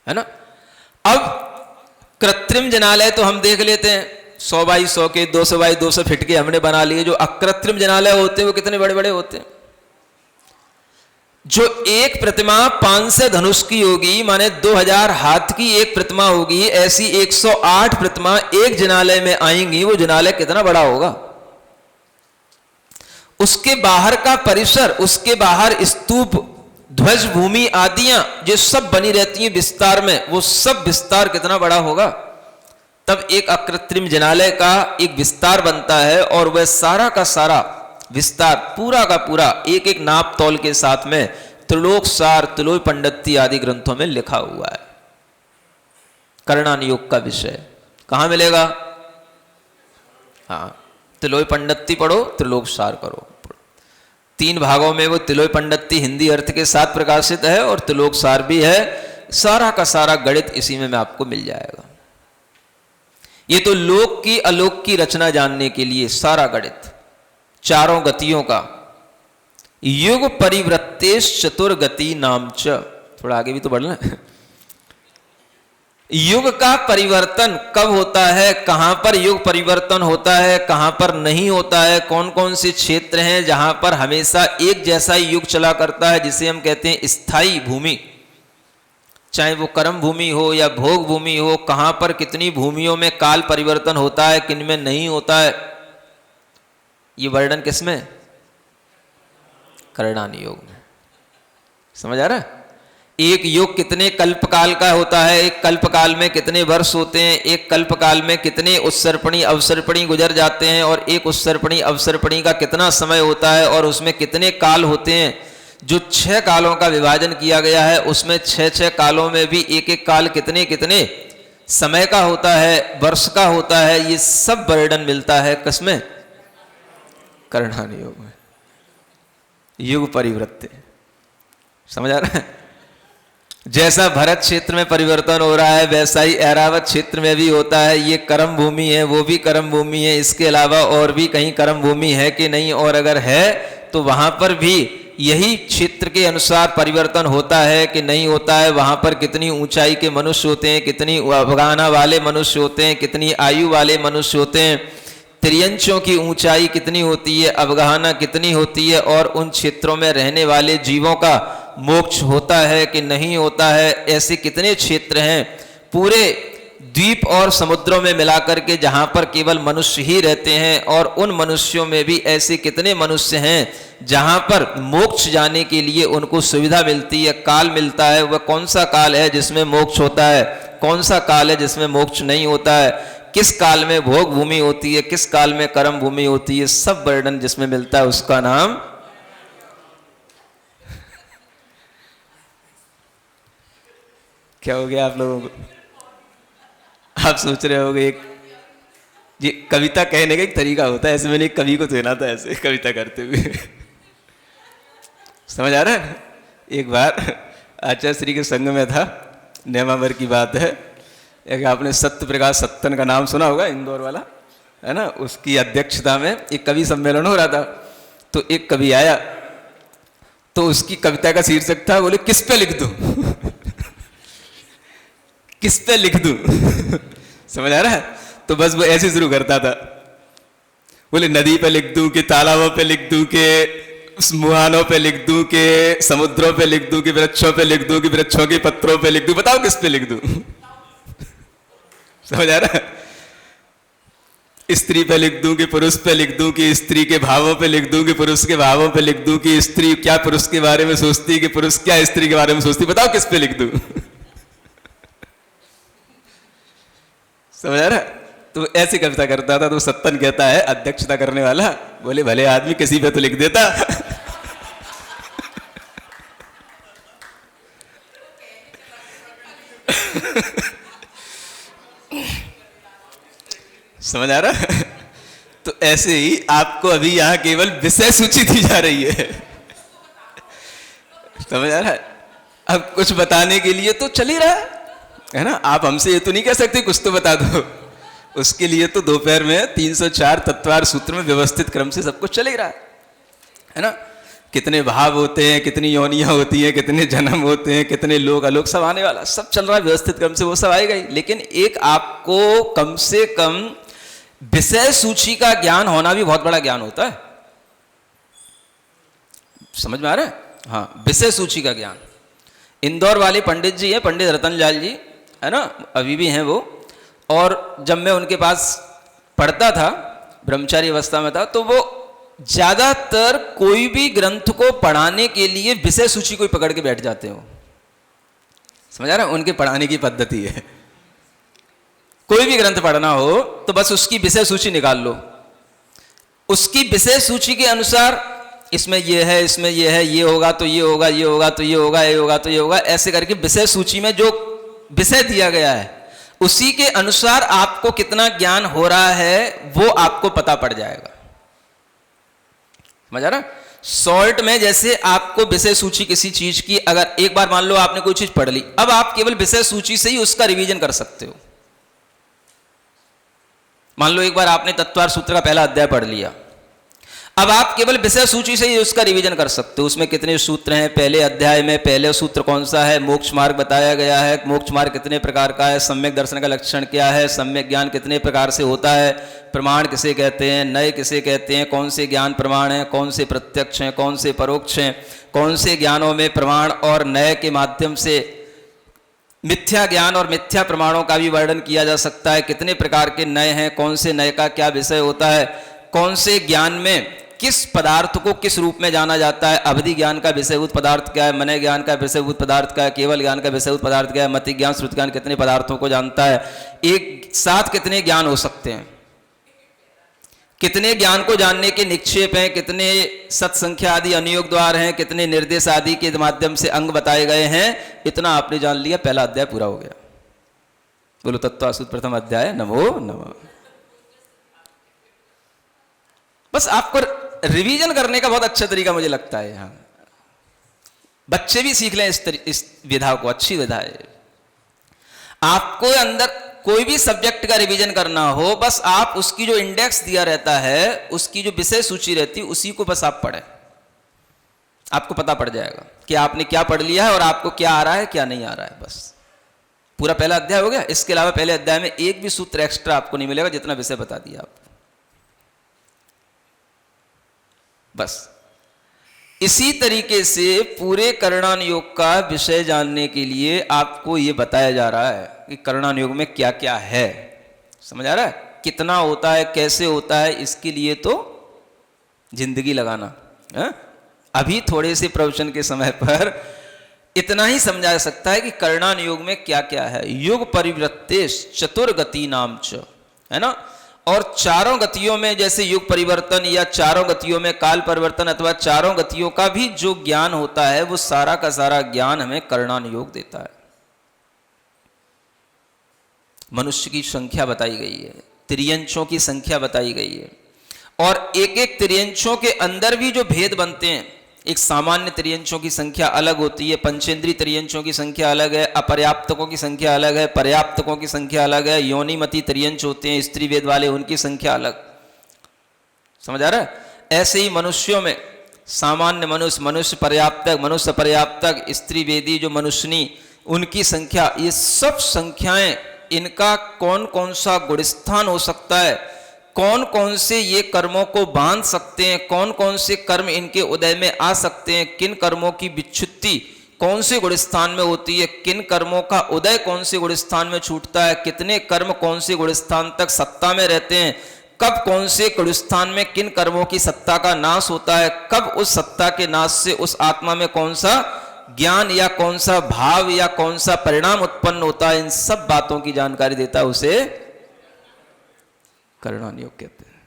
है ना। अब कृत्रिम जनालय तो हम देख लेते हैं 100 बाई 100 के, 200 बाई 200 फीट के हमने बना लिए। जो अकृत्रिम जनालय होते हैं वो कितने बड़े बड़े होते हैं। जो एक प्रतिमा 500 धनुष की होगी, माने 2000 हाथ की एक प्रतिमा होगी, ऐसी 108 प्रतिमा एक जनालय में आएंगी। वो जनालय कितना बड़ा होगा। उसके बाहर का परिसर, उसके बाहर स्तूप, ध्वज भूमि आदियां जो सब बनी रहती हैं विस्तार में, वो सब विस्तार कितना बड़ा होगा। तब एक अकृत्रिम जनालय का एक विस्तार बनता है और वह सारा का सारा विस्तार पूरा का पूरा एक एक नाप तौल के साथ में त्रिलोक सार, त्रिलोक पंडिती आदि ग्रंथों में लिखा हुआ है। करणान योग का विषय कहां मिलेगा? हाँ, त्रिलोक पंडिती पढ़ो, त्रिलोक सार करो। 3 भागों में वो त्रिलोक पंडिती हिंदी अर्थ के साथ प्रकाशित है और त्रिलोक सार भी है। सारा का सारा गणित इसी में आपको मिल जाएगा। ये तो लोक की अलोक की रचना जानने के लिए सारा गणित, चारों गतियों का। युग परिवृत्तेश चतुर्गति नाम च, थोड़ा आगे भी तो बढ़ना। युग का परिवर्तन कब होता है, कहां पर युग परिवर्तन होता है, कहां पर नहीं होता है, कौन कौन से क्षेत्र हैं जहां पर हमेशा एक जैसा युग चला करता है, जिसे हम कहते हैं स्थायी भूमि। चाहे वो कर्म भूमि हो या भोग भूमि हो, कहां पर कितनी भूमियों में काल परिवर्तन होता है, किन में नहीं होता है, ये वर्णन किसमें? करणान योग में। समझ आ रहा है? एक युग कितने कल्पकाल का होता है, एक कल्पकाल में कितने वर्ष होते हैं, एक कल्पकाल में कितने उत्सर्पणी अवसर्पणी गुजर जाते हैं, और एक उत्सर्पणी अवसर्पणी का कितना समय होता है, और उसमें कितने काल होते हैं। जो 6 कालों का विभाजन किया गया है उसमें 6 कालों में भी एक एक काल कितने कितने समय का होता है, वर्ष का होता है। ये सब वर्णन मिलता है किसमें? करणान योग में। युग परिवृत्ति, समझ आ रहा है? जैसा भरत क्षेत्र में परिवर्तन हो रहा है वैसा ही ऐरावत क्षेत्र में भी होता है। ये कर्म भूमि है, वो भी कर्म भूमि है, इसके अलावा और भी कहीं कर्म भूमि है कि नहीं, और अगर है तो वहां पर भी यही क्षेत्र के अनुसार परिवर्तन होता है कि नहीं होता है। वहां पर कितनी ऊंचाई के मनुष्य होते हैं, कितनी अवगाहना वाले मनुष्य होते हैं, कितनी आयु वाले मनुष्य होते हैं, त्रियंचों की ऊंचाई कितनी होती है, अवगाहना कितनी होती है, और उन क्षेत्रों में रहने वाले जीवों का मोक्ष होता है कि नहीं होता है। ऐसे कितने क्षेत्र हैं पूरे द्वीप और समुद्रों में मिलाकर के जहां पर केवल मनुष्य ही रहते हैं, और उन मनुष्यों में भी ऐसे कितने मनुष्य हैं जहां पर मोक्ष जाने के लिए उनको सुविधा मिलती है, काल मिलता है। वह कौन सा काल है जिसमें मोक्ष होता है, कौन सा काल है जिसमें मोक्ष नहीं होता है, किस काल में भोग भूमि होती है, किस काल में कर्म भूमि होती है, सब वर्णन जिसमें मिलता है उसका नाम। क्या हो गया आप लोगों को? आप सोच रहे होगे एक ये कविता कहने का एक तरीका होता है, ऐसे मैंने एक कवि को सुना था ऐसे कविता करते हुए। समझ आ रहा है? एक बार आचार्य श्री के संग में था, नेमावर की बात है। एक आपने सत्य प्रकाश सत्तन का नाम सुना होगा, इंदौर वाला है ना, उसकी अध्यक्षता में एक कवि सम्मेलन हो रहा था। तो एक कवि आया, तो उसकी कविता का शीर्षक था, बोले किस पे लिख दूं? किस पे लिख दूं? समझ आ रहा है? तो बस वो ऐसे शुरू करता था, बोले नदी पे लिख दूं कि तालाबों पे लिख दूं कि मुहानों पे लिख दूं कि समुद्रों पे लिख दूं कि वृक्षों पे लिख दूं कि वृक्षों के पत्रों पे लिख दूं, बताओ किस पे लिख दूं? समझ आ रहा है? स्त्री पे लिख दूं कि पुरुष पे लिख दूं कि स्त्री के भावों पे लिख दूं कि पुरुष के भावों पे लिख दूं कि स्त्री क्या पुरुष के बारे में सोचती कि पुरुष क्या स्त्री के बारे में सोचती, बताओ किस पे लिख दूं? समझ आ रहा है? तो ऐसी कविता करता था। तो सत्तन कहता है, अध्यक्षता करने वाला, बोले भले आदमी किसी पे तो लिख देता। समझ आ रहा? तो ऐसे ही आपको अभी यहां केवल विषय सूची दी जा रही है। समझ आ रहा है? अब कुछ बताने के लिए तो चल ही रहा है ना। आप हमसे ये तो नहीं कह सकते कुछ तो बता दो। उसके लिए तो दोपहर में 304 तत्वार सूत्र में व्यवस्थित क्रम से सब कुछ चल ही रहा है ना। कितने भाव होते हैं, कितनी योनियां होती हैं, कितने जन्म होते हैं, कितने लोग अलोक, सब आने वाला, सब चल रहा है व्यवस्थित क्रम से, वो सब आएगा ही। लेकिन एक आपको कम से कम विषय सूची का ज्ञान होना भी बहुत बड़ा ज्ञान होता है। समझ में आ रहा है? हाँ, विषय सूची का ज्ञान। इंदौर वाले पंडित जी हैं, पंडित रतनलाल जी, है ना, अभी भी हैं वो। और जब मैं उनके पास पढ़ता था, ब्रह्मचारी अवस्था में था, तो वो ज्यादातर कोई भी ग्रंथ को पढ़ाने के लिए विषय सूची को पकड़ के बैठ जाते हो। समझ आ रहा है? उनके पढ़ाने की पद्धति है। कोई भी ग्रंथ पढ़ना हो तो बस उसकी विषय सूची निकाल लो, उसकी विषय सूची के अनुसार इसमें ये है, इसमें ये है, ये होगा तो ये होगा, ये होगा तो ये होगा, ये होगा तो ये होगा, ऐसे करके विषय सूची में जो विषय दिया गया है उसी के अनुसार आपको कितना ज्ञान हो रहा है वो आपको पता पड़ जाएगा। समझ आ रहा? शॉर्ट में जैसे आपको विषय सूची किसी चीज की, अगर एक बार मान लो आपने कोई चीज पढ़ ली, अब आप केवल विषय सूची से ही उसका रिवीजन कर सकते हो। मान लो एक बार आपने तत्वार सूत्र का पहला अध्याय पढ़ लिया, अब आप केवल विषय सूची से ही उसका रिवीजन कर सकते हो। उसमें कितने सूत्र हैं, पहले अध्याय में पहले सूत्र कौन सा है, मोक्ष मार्ग बताया गया है, मोक्ष मार्ग कितने प्रकार का है, सम्यक दर्शन का लक्षण क्या है, सम्यक ज्ञान कितने प्रकार से होता है, प्रमाण किसे कहते हैं, नए किसे कहते हैं, कौन से ज्ञान प्रमाण हैं, कौन से प्रत्यक्ष हैं, कौन से परोक्ष हैं, कौन से ज्ञानों में प्रमाण और नए के माध्यम से मिथ्या ज्ञान और मिथ्या प्रमाणों का भी वर्णन किया जा सकता है, कितने प्रकार के नए हैं, कौन से नए का क्या विषय होता है, कौन से ज्ञान में किस पदार्थ को किस रूप में जाना जाता है, अवधि ज्ञान का विषयभूत पदार्थ क्या है, मनय ज्ञान का विषयभूत पदार्थ क्या है, केवल ज्ञान का विषयभूत पदार्थ क्या है, मति ज्ञान श्रुति ज्ञान कितने पदार्थों को जानता है, एक साथ कितने ज्ञान हो सकते हैं, कितने ज्ञान को जानने के निक्षेप हैं, कितने सत्संख्या आदि अनुयोग द्वार हैं, कितने निर्देश आदि के माध्यम से अंग बताए गए हैं, इतना आपने जान लिया, पहला अध्याय पूरा हो गया। बोलो तत्वासुत प्रथम अध्याय नमो नमः। बस आपको रिवीजन करने का बहुत अच्छा तरीका मुझे लगता है। यहाँ बच्चे भी सीख लें इस विधा को, अच्छी विधा है। आपको अंदर कोई भी सब्जेक्ट का रिवीजन करना हो, बस आप उसकी जो इंडेक्स दिया रहता है, उसकी जो विषय सूची रहती है, उसी को बस आप पढ़ें, आपको पता पड़ जाएगा कि आपने क्या पढ़ लिया है और आपको क्या आ रहा है क्या नहीं आ रहा है। बस पूरा पहला अध्याय हो गया। इसके अलावा पहले अध्याय में एक भी सूत्र एक्स्ट्रा आपको नहीं मिलेगा, जितना विषय बता दिया आपको। बस इसी तरीके से पूरे कर्णान योग का विषय जानने के लिए आपको यह बताया जा रहा है कि कर्णान योग में क्या क्या है। समझ आ रहा है? कितना होता है, कैसे होता है, इसके लिए तो जिंदगी लगाना है? अभी थोड़े से प्रवचन के समय पर इतना ही समझा जा सकता है कि कर्णान योग में क्या क्या है। युग परिवृत्तेश चतुर्गति नाम च, है ना। और चारों गतियों में जैसे युग परिवर्तन या चारों गतियों में काल परिवर्तन अथवा चारों गतियों का भी जो ज्ञान होता है, वो सारा का सारा ज्ञान हमें कर्णान योग देता है। मनुष्य की संख्या बताई गई है, त्रियंशों की संख्या बताई गई है, और एक एक त्रियंशों के अंदर भी जो भेद बनते हैं, एक सामान्य त्रियंशों की संख्या अलग होती है, पंचेंद्रीय त्रियंशों की संख्या अलग है, अपर्याप्तकों की संख्या अलग है, पर्याप्तकों की संख्या अलग है, योनिमती त्रियंश होते हैं स्त्री वेद वाले, उनकी संख्या अलग। समझ आ रहा है? ऐसे ही मनुष्यों में सामान्य मनुष्य, मनुष्य पर्याप्तक, मनुष्य पर्याप्तक, स्त्री वेदी जो मनुष्यनी, उनकी संख्या, ये सब संख्याएं, इनका कौन कौन सा गुणस्थान हो सकता है, कौन कौन से ये कर्मों को बांध सकते हैं, कौन कौन से कर्म इनके उदय में आ सकते हैं, किन कर्मों की विच्छुत्ति कौन से गुणस्थान में होती है, किन कर्मों का उदय कौन से गुणस्थान में छूटता है, कितने कर्म कौन से गुणस्थान तक सत्ता में रहते हैं, कब कौन से गुणस्थान में किन कर्मों की सत्ता का नाश होता है, कब उस सत्ता के नाश से उस आत्मा में कौन सा ज्ञान या कौन सा भाव या कौन सा परिणाम उत्पन्न होता है, इन सब बातों की जानकारी देता है उसे करणान योग कहते हैं।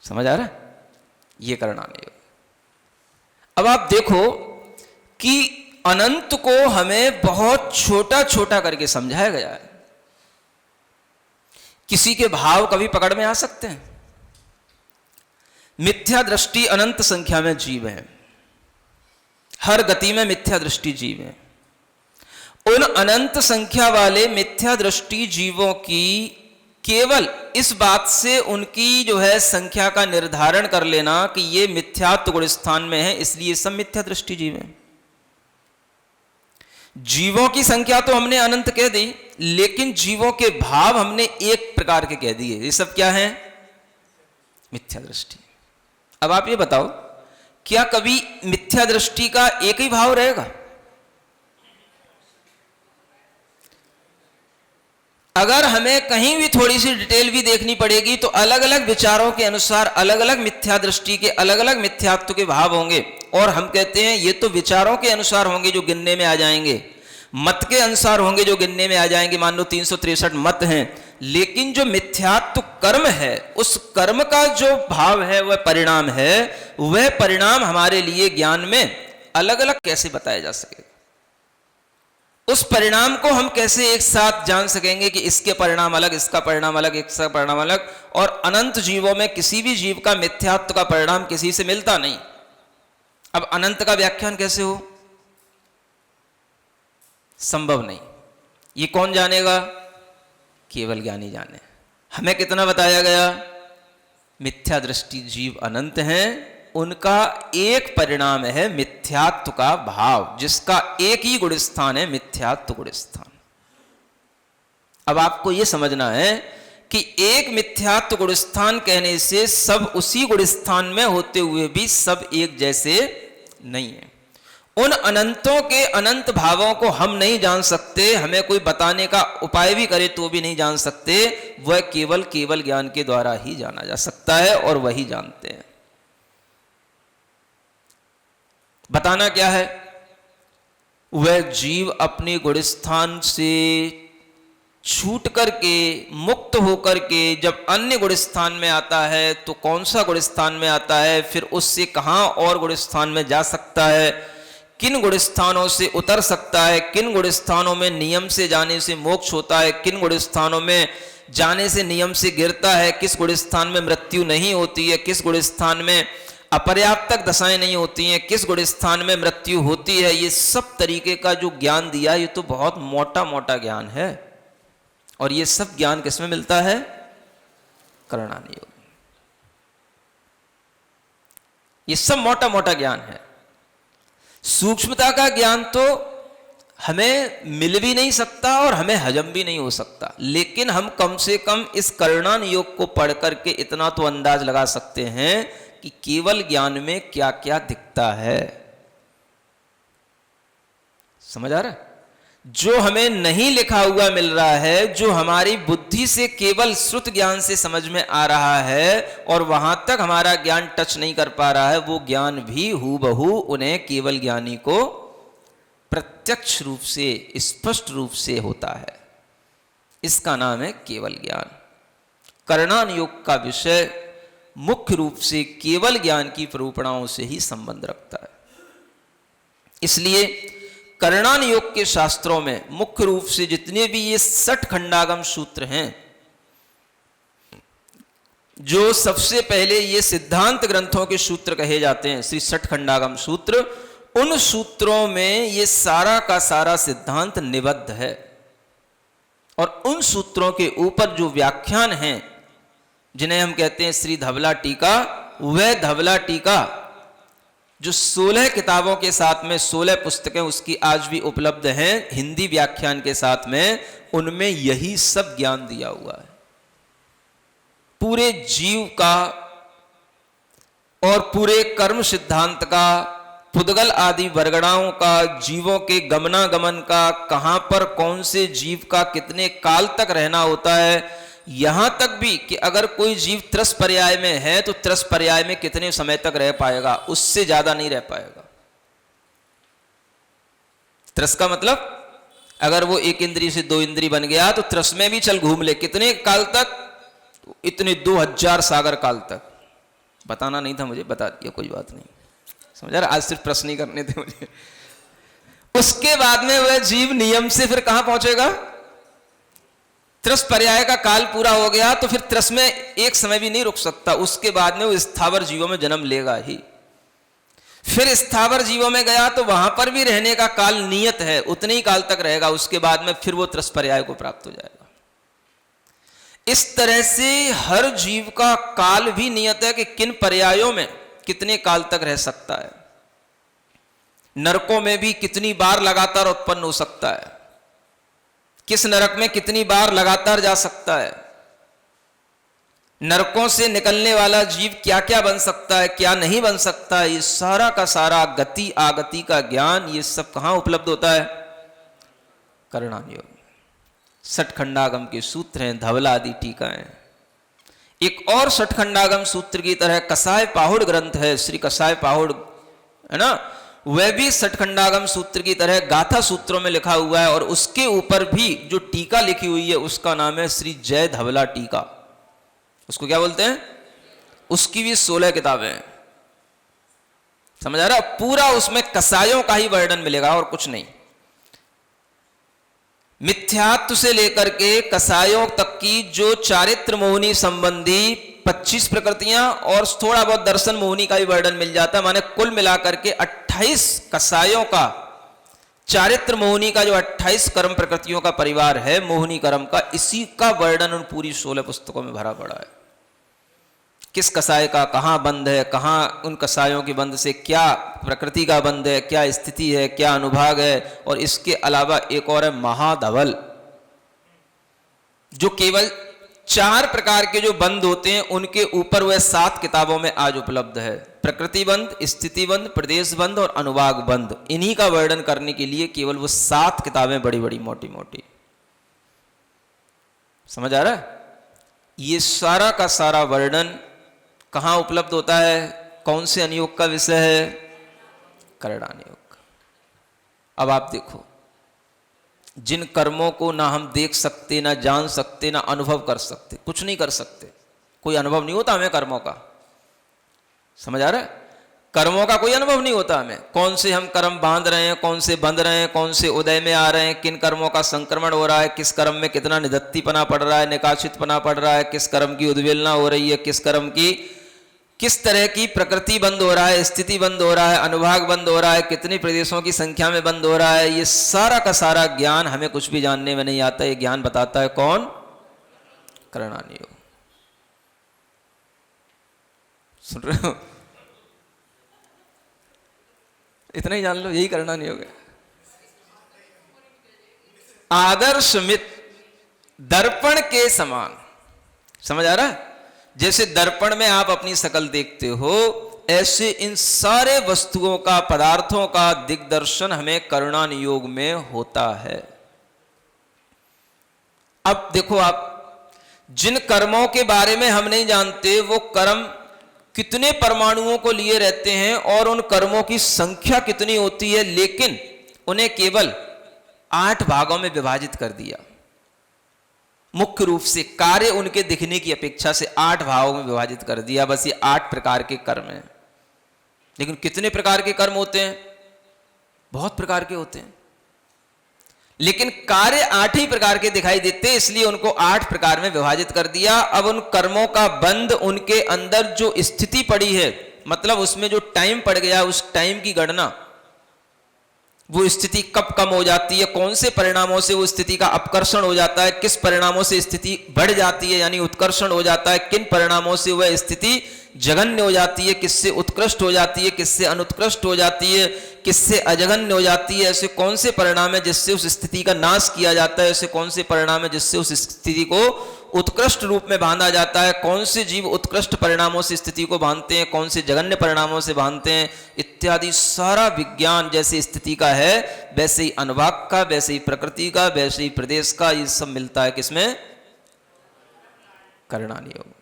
समझ आ रहा है? ये करणान योग। अब आप देखो कि अनंत को हमें बहुत छोटा छोटा करके समझाया गया है। किसी के भाव कभी पकड़ में आ सकते हैं? मिथ्या दृष्टि अनंत संख्या में जीव है, हर गति में मिथ्या दृष्टि जीव है। उन अनंत संख्या वाले मिथ्या दृष्टि जीवों की केवल इस बात से उनकी जो है संख्या का निर्धारण कर लेना कि ये मिथ्यात्व गुण स्थान में है, इसलिए सब मिथ्या दृष्टि जीव हैं। जीवों की संख्या तो हमने अनंत कह दी, लेकिन जीवों के भाव हमने एक प्रकार के कह दिए। ये सब क्या है? मिथ्या दृष्टि। अब आप ये बताओ, क्या कभी मिथ्या दृष्टि का एक ही भाव रहेगा? अगर हमें कहीं भी थोड़ी सी डिटेल भी देखनी पड़ेगी तो अलग अलग विचारों के अनुसार अलग अलग मिथ्या दृष्टि के अलग अलग मिथ्यात्व के भाव होंगे, और हम कहते हैं ये तो विचारों के अनुसार होंगे जो गिनने में आ जाएंगे, मत के अनुसार होंगे जो गिनने में आ जाएंगे। मान लो 363 मत हैं, लेकिन जो मिथ्यात्व कर्म है उस कर्म का जो भाव है वह परिणाम है, वह परिणाम हमारे लिए ज्ञान में अलग अलग कैसे बताया जा सकेगा? उस परिणाम को हम कैसे एक साथ जान सकेंगे कि इसके परिणाम अलग, इसका परिणाम अलग, इसका परिणाम अलग? और अनंत जीवों में किसी भी जीव का मिथ्यात्व का परिणाम किसी से मिलता नहीं। अब अनंत का व्याख्यान कैसे हो? संभव नहीं। ये कौन जानेगा? केवल ज्ञानी जाने। हमें कितना बताया गया? मिथ्या दृष्टि जीव अनंत हैं, उनका एक परिणाम है मिथ्यात्व का भाव, जिसका एक ही गुण स्थान है, मिथ्यात्व गुण स्थान। अब आपको यह समझना है कि एक मिथ्यात्व गुण स्थान कहने से सब उसी गुण स्थान में होते हुए भी सब एक जैसे नहीं है। उन अनंतों के अनंत भावों को हम नहीं जान सकते, हमें कोई बताने का उपाय भी करे तो भी नहीं जान सकते। वह केवल ज्ञान के द्वारा ही जाना जा सकता है, और वही जानते हैं। बताना क्या है? वह जीव अपने गुणस्थान से छूट करके, मुक्त होकर के जब अन्य गुणस्थान में आता है तो कौन सा गुणस्थान में आता है, फिर उससे कहां और गुणस्थान में जा सकता है, किन गुणस्थानों से उतर सकता है, किन गुणस्थानों में नियम से जाने से मोक्ष होता है, किन गुणस्थानों में जाने से नियम से गिरता है, किस गुणस्थान में मृत्यु नहीं होती है, किस गुणस्थान में अपर्याप्त तक दशाएं नहीं होती हैं, किस गुणस्थान में मृत्यु होती है। ये सब तरीके का जो ज्ञान दिया, ये तो बहुत मोटा मोटा ज्ञान है। और ये सब ज्ञान किसमें मिलता है? करणान योग। ये सब मोटा मोटा ज्ञान है। सूक्ष्मता का ज्ञान तो हमें मिल भी नहीं सकता और हमें हजम भी नहीं हो सकता, लेकिन हम कम से कम इस करणान योग को पढ़ करके इतना तो अंदाज लगा सकते हैं कि केवल ज्ञान में क्या क्या दिखता है। समझ आ रहा है? जो हमें नहीं लिखा हुआ मिल रहा है, जो हमारी बुद्धि से केवल श्रुत ज्ञान से समझ में आ रहा है और वहां तक हमारा ज्ञान टच नहीं कर पा रहा है, वो ज्ञान भी हूबहू उन्हें केवल ज्ञानी को प्रत्यक्ष रूप से, स्पष्ट रूप से होता है। इसका नाम है केवल ज्ञान। करणान योग का विषय मुख्य रूप से केवल ज्ञान की प्ररूपणाओं से ही संबंध रखता है। इसलिए करणान योग के शास्त्रों में मुख्य रूप से जितने भी ये 60 खंडागम सूत्र हैं, जो सबसे पहले ये सिद्धांत ग्रंथों के सूत्र कहे जाते हैं, श्री 60 खंडागम सूत्र, उन सूत्रों में ये सारा का सारा सिद्धांत निबद्ध है। और उन सूत्रों के ऊपर जो व्याख्यान हैं, जिन्हें हम कहते हैं श्री धवला टीका, वह धवला टीका जो 16 किताबों के साथ में 16 पुस्तकें उसकी आज भी उपलब्ध हैं हिंदी व्याख्यान के साथ में, उनमें यही सब ज्ञान दिया हुआ है। पूरे जीव का और पूरे कर्म सिद्धांत का, पुद्गल आदि वर्गणाओं का, जीवों के गमनागमन का, कहां पर कौन से जीव का कितने काल तक रहना होता है, यहां तक भी कि अगर कोई जीव त्रस पर्याय में है तो त्रस पर्याय में कितने समय तक रह पाएगा, उससे ज्यादा नहीं रह पाएगा। त्रस का मतलब अगर वो 1 इंद्रिय से 2 इंद्रिय बन गया तो त्रस में भी चल घूम ले, कितने काल तक, तो इतने 2000 सागर काल तक बताना नहीं था मुझे, बता दिया, कोई बात नहीं, समझ रहा, आज सिर्फ प्रश्न ही करने थे मुझे। उसके बाद में वह जीव नियम से फिर कहां पहुंचेगा? त्रस पर्याय का काल पूरा हो गया तो फिर त्रस में एक समय भी नहीं रुक सकता, उसके बाद में वो स्थावर जीवों में जन्म लेगा ही। फिर स्थावर जीवों में गया तो वहां पर भी रहने का काल नियत है, उतने ही काल तक रहेगा, उसके बाद में फिर वो त्रस पर्याय को प्राप्त हो जाएगा। इस तरह से हर जीव का काल भी नियत है कि किन पर्यायों में कितने काल तक रह सकता है। नरकों में भी कितनी बार लगातार उत्पन्न हो सकता है, किस नरक में कितनी बार लगातार जा सकता है, नरकों से निकलने वाला जीव क्या क्या बन सकता है, क्या नहीं बन सकता है, ये सारा का सारा गति आगति का ज्ञान ये सब कहां उपलब्ध होता है? करणान योग। सठखंडागम के सूत्र हैं, धवला आदि टीका है। एक और सठखंडागम सूत्र की तरह कसाय पाहुड़ ग्रंथ है, श्री कसाय पाहुड़, है ना, वह भी सठखंडागम सूत्र की तरह गाथा सूत्रों में लिखा हुआ है, और उसके ऊपर भी जो टीका लिखी हुई है उसका नाम है श्री जय धवला टीका। उसको क्या बोलते हैं? उसकी भी 16 किताबें हैं, समझ आ रहा? पूरा उसमें कसायों का ही वर्णन मिलेगा और कुछ नहीं। मिथ्यात्व से लेकर के कसायों तक की जो चारित्र मोहनी संबंधी 25 प्रकृतियां और थोड़ा बहुत दर्शन मोहनी का भी वर्णन मिल जाता है, माने कुल मिलाकर के 28 कसायों का, चारित्र मोहनी का जो 28 कर्म प्रकृतियों का परिवार है मोहनी कर्म का, इसी का वर्णन उन पूरी 16 पुस्तकों में भरा पड़ा है। किस कसाय का कहां बंध है, कहां उन कसायों के बंध से क्या प्रकृति का बंध है, क्या स्थिति है, क्या अनुभाग है। और इसके अलावा एक और है महाधवल, जो केवल 4 प्रकार के जो बंध होते हैं उनके ऊपर वह 7 किताबों में आज उपलब्ध है। प्रकृति बंध, स्थिति बंध, प्रदेश बंध और अनुभाग बंध, इन्हीं का वर्णन करने के लिए केवल वो 7 किताबें बड़ी बड़ी मोटी मोटी, समझ आ रहा है? ये सारा का सारा वर्णन कहां उपलब्ध होता है? कौन से अनुयोग का विषय है? करणान योग। अब आप देखो, जिन कर्मों को ना हम देख सकते, ना जान सकते, ना अनुभव कर सकते, कुछ नहीं कर सकते, कोई अनुभव नहीं होता हमें कर्मों का, समझ आ रहा है? कर्मों का कोई अनुभव नहीं होता हमें, कौन से हम कर्म बांध रहे हैं, कौन से बंध रहे हैं, कौन से उदय में आ रहे हैं, किन कर्मों का संक्रमण हो रहा है, किस कर्म में कितना निदत्तीपना पड़ रहा है, निकासितपना पड़ रहा है, किस कर्म की उद्वेलना हो रही है, किस कर्म की किस तरह की प्रकृति बंद हो रहा है, स्थिति बंद हो रहा है, अनुभाग बंद हो रहा है, कितने प्रदेशों की संख्या में बंद हो रहा है, ये सारा का सारा ज्ञान हमें कुछ भी जानने में नहीं आता। ये ज्ञान बताता है कौन? करणान योग। सुन रहे हो? इतना ही जान लो, यही करणान योग है। आदर्श मित्र दर्पण के समान, समझ आ रहा है? जैसे दर्पण में आप अपनी शकल देखते हो, ऐसे इन सारे वस्तुओं का, पदार्थों का दिग्दर्शन हमें करणान योग में होता है। अब देखो, आप जिन कर्मों के बारे में हम नहीं जानते, वो कर्म कितने परमाणुओं को लिए रहते हैं और उन कर्मों की संख्या कितनी होती है, लेकिन उन्हें केवल 8 भागों में विभाजित कर दिया। मुख्य रूप से कार्य उनके दिखने की अपेक्षा से 8 भागों में विभाजित कर दिया। बस ये 8 प्रकार के कर्म हैं। लेकिन कितने प्रकार के कर्म होते हैं? बहुत प्रकार के होते हैं, लेकिन कार्य 8 ही प्रकार के दिखाई देते, इसलिए उनको 8 प्रकार में विभाजित कर दिया। अब उन कर्मों का बंध, उनके अंदर जो स्थिति पड़ी है, मतलब उसमें जो टाइम पड़ गया, उस टाइम की गणना, वो स्थिति कब कम हो जाती है, कौन से परिणामों से वो स्थिति का अपकर्षण हो जाता है, किस परिणामों से स्थिति बढ़ जाती है यानी उत्कर्षण हो जाता है, किन परिणामों से वह स्थिति जघन्य हो जाती है, किससे उत्कृष्ट हो जाती है, किससे अनुत्कृष्ट हो जाती है, किससे अजघन्य हो जाती है, ऐसे कौन से परिणाम है जिससे उस स्थिति का नाश किया जाता है, ऐसे कौन से परिणाम है जिससे उस स्थिति को उत्कृष्ट रूप में बांधा जाता है, कौन से जीव उत्कृष्ट परिणामों से स्थिति को बांधते हैं, कौन से जघन्य परिणामों से बांधते हैं, इत्यादि सारा विज्ञान जैसे स्थिति का है, वैसे ही अनुभाग का, वैसे ही प्रकृति का, वैसे ही प्रदेश का, ये सब मिलता है किसमें? करणान योग।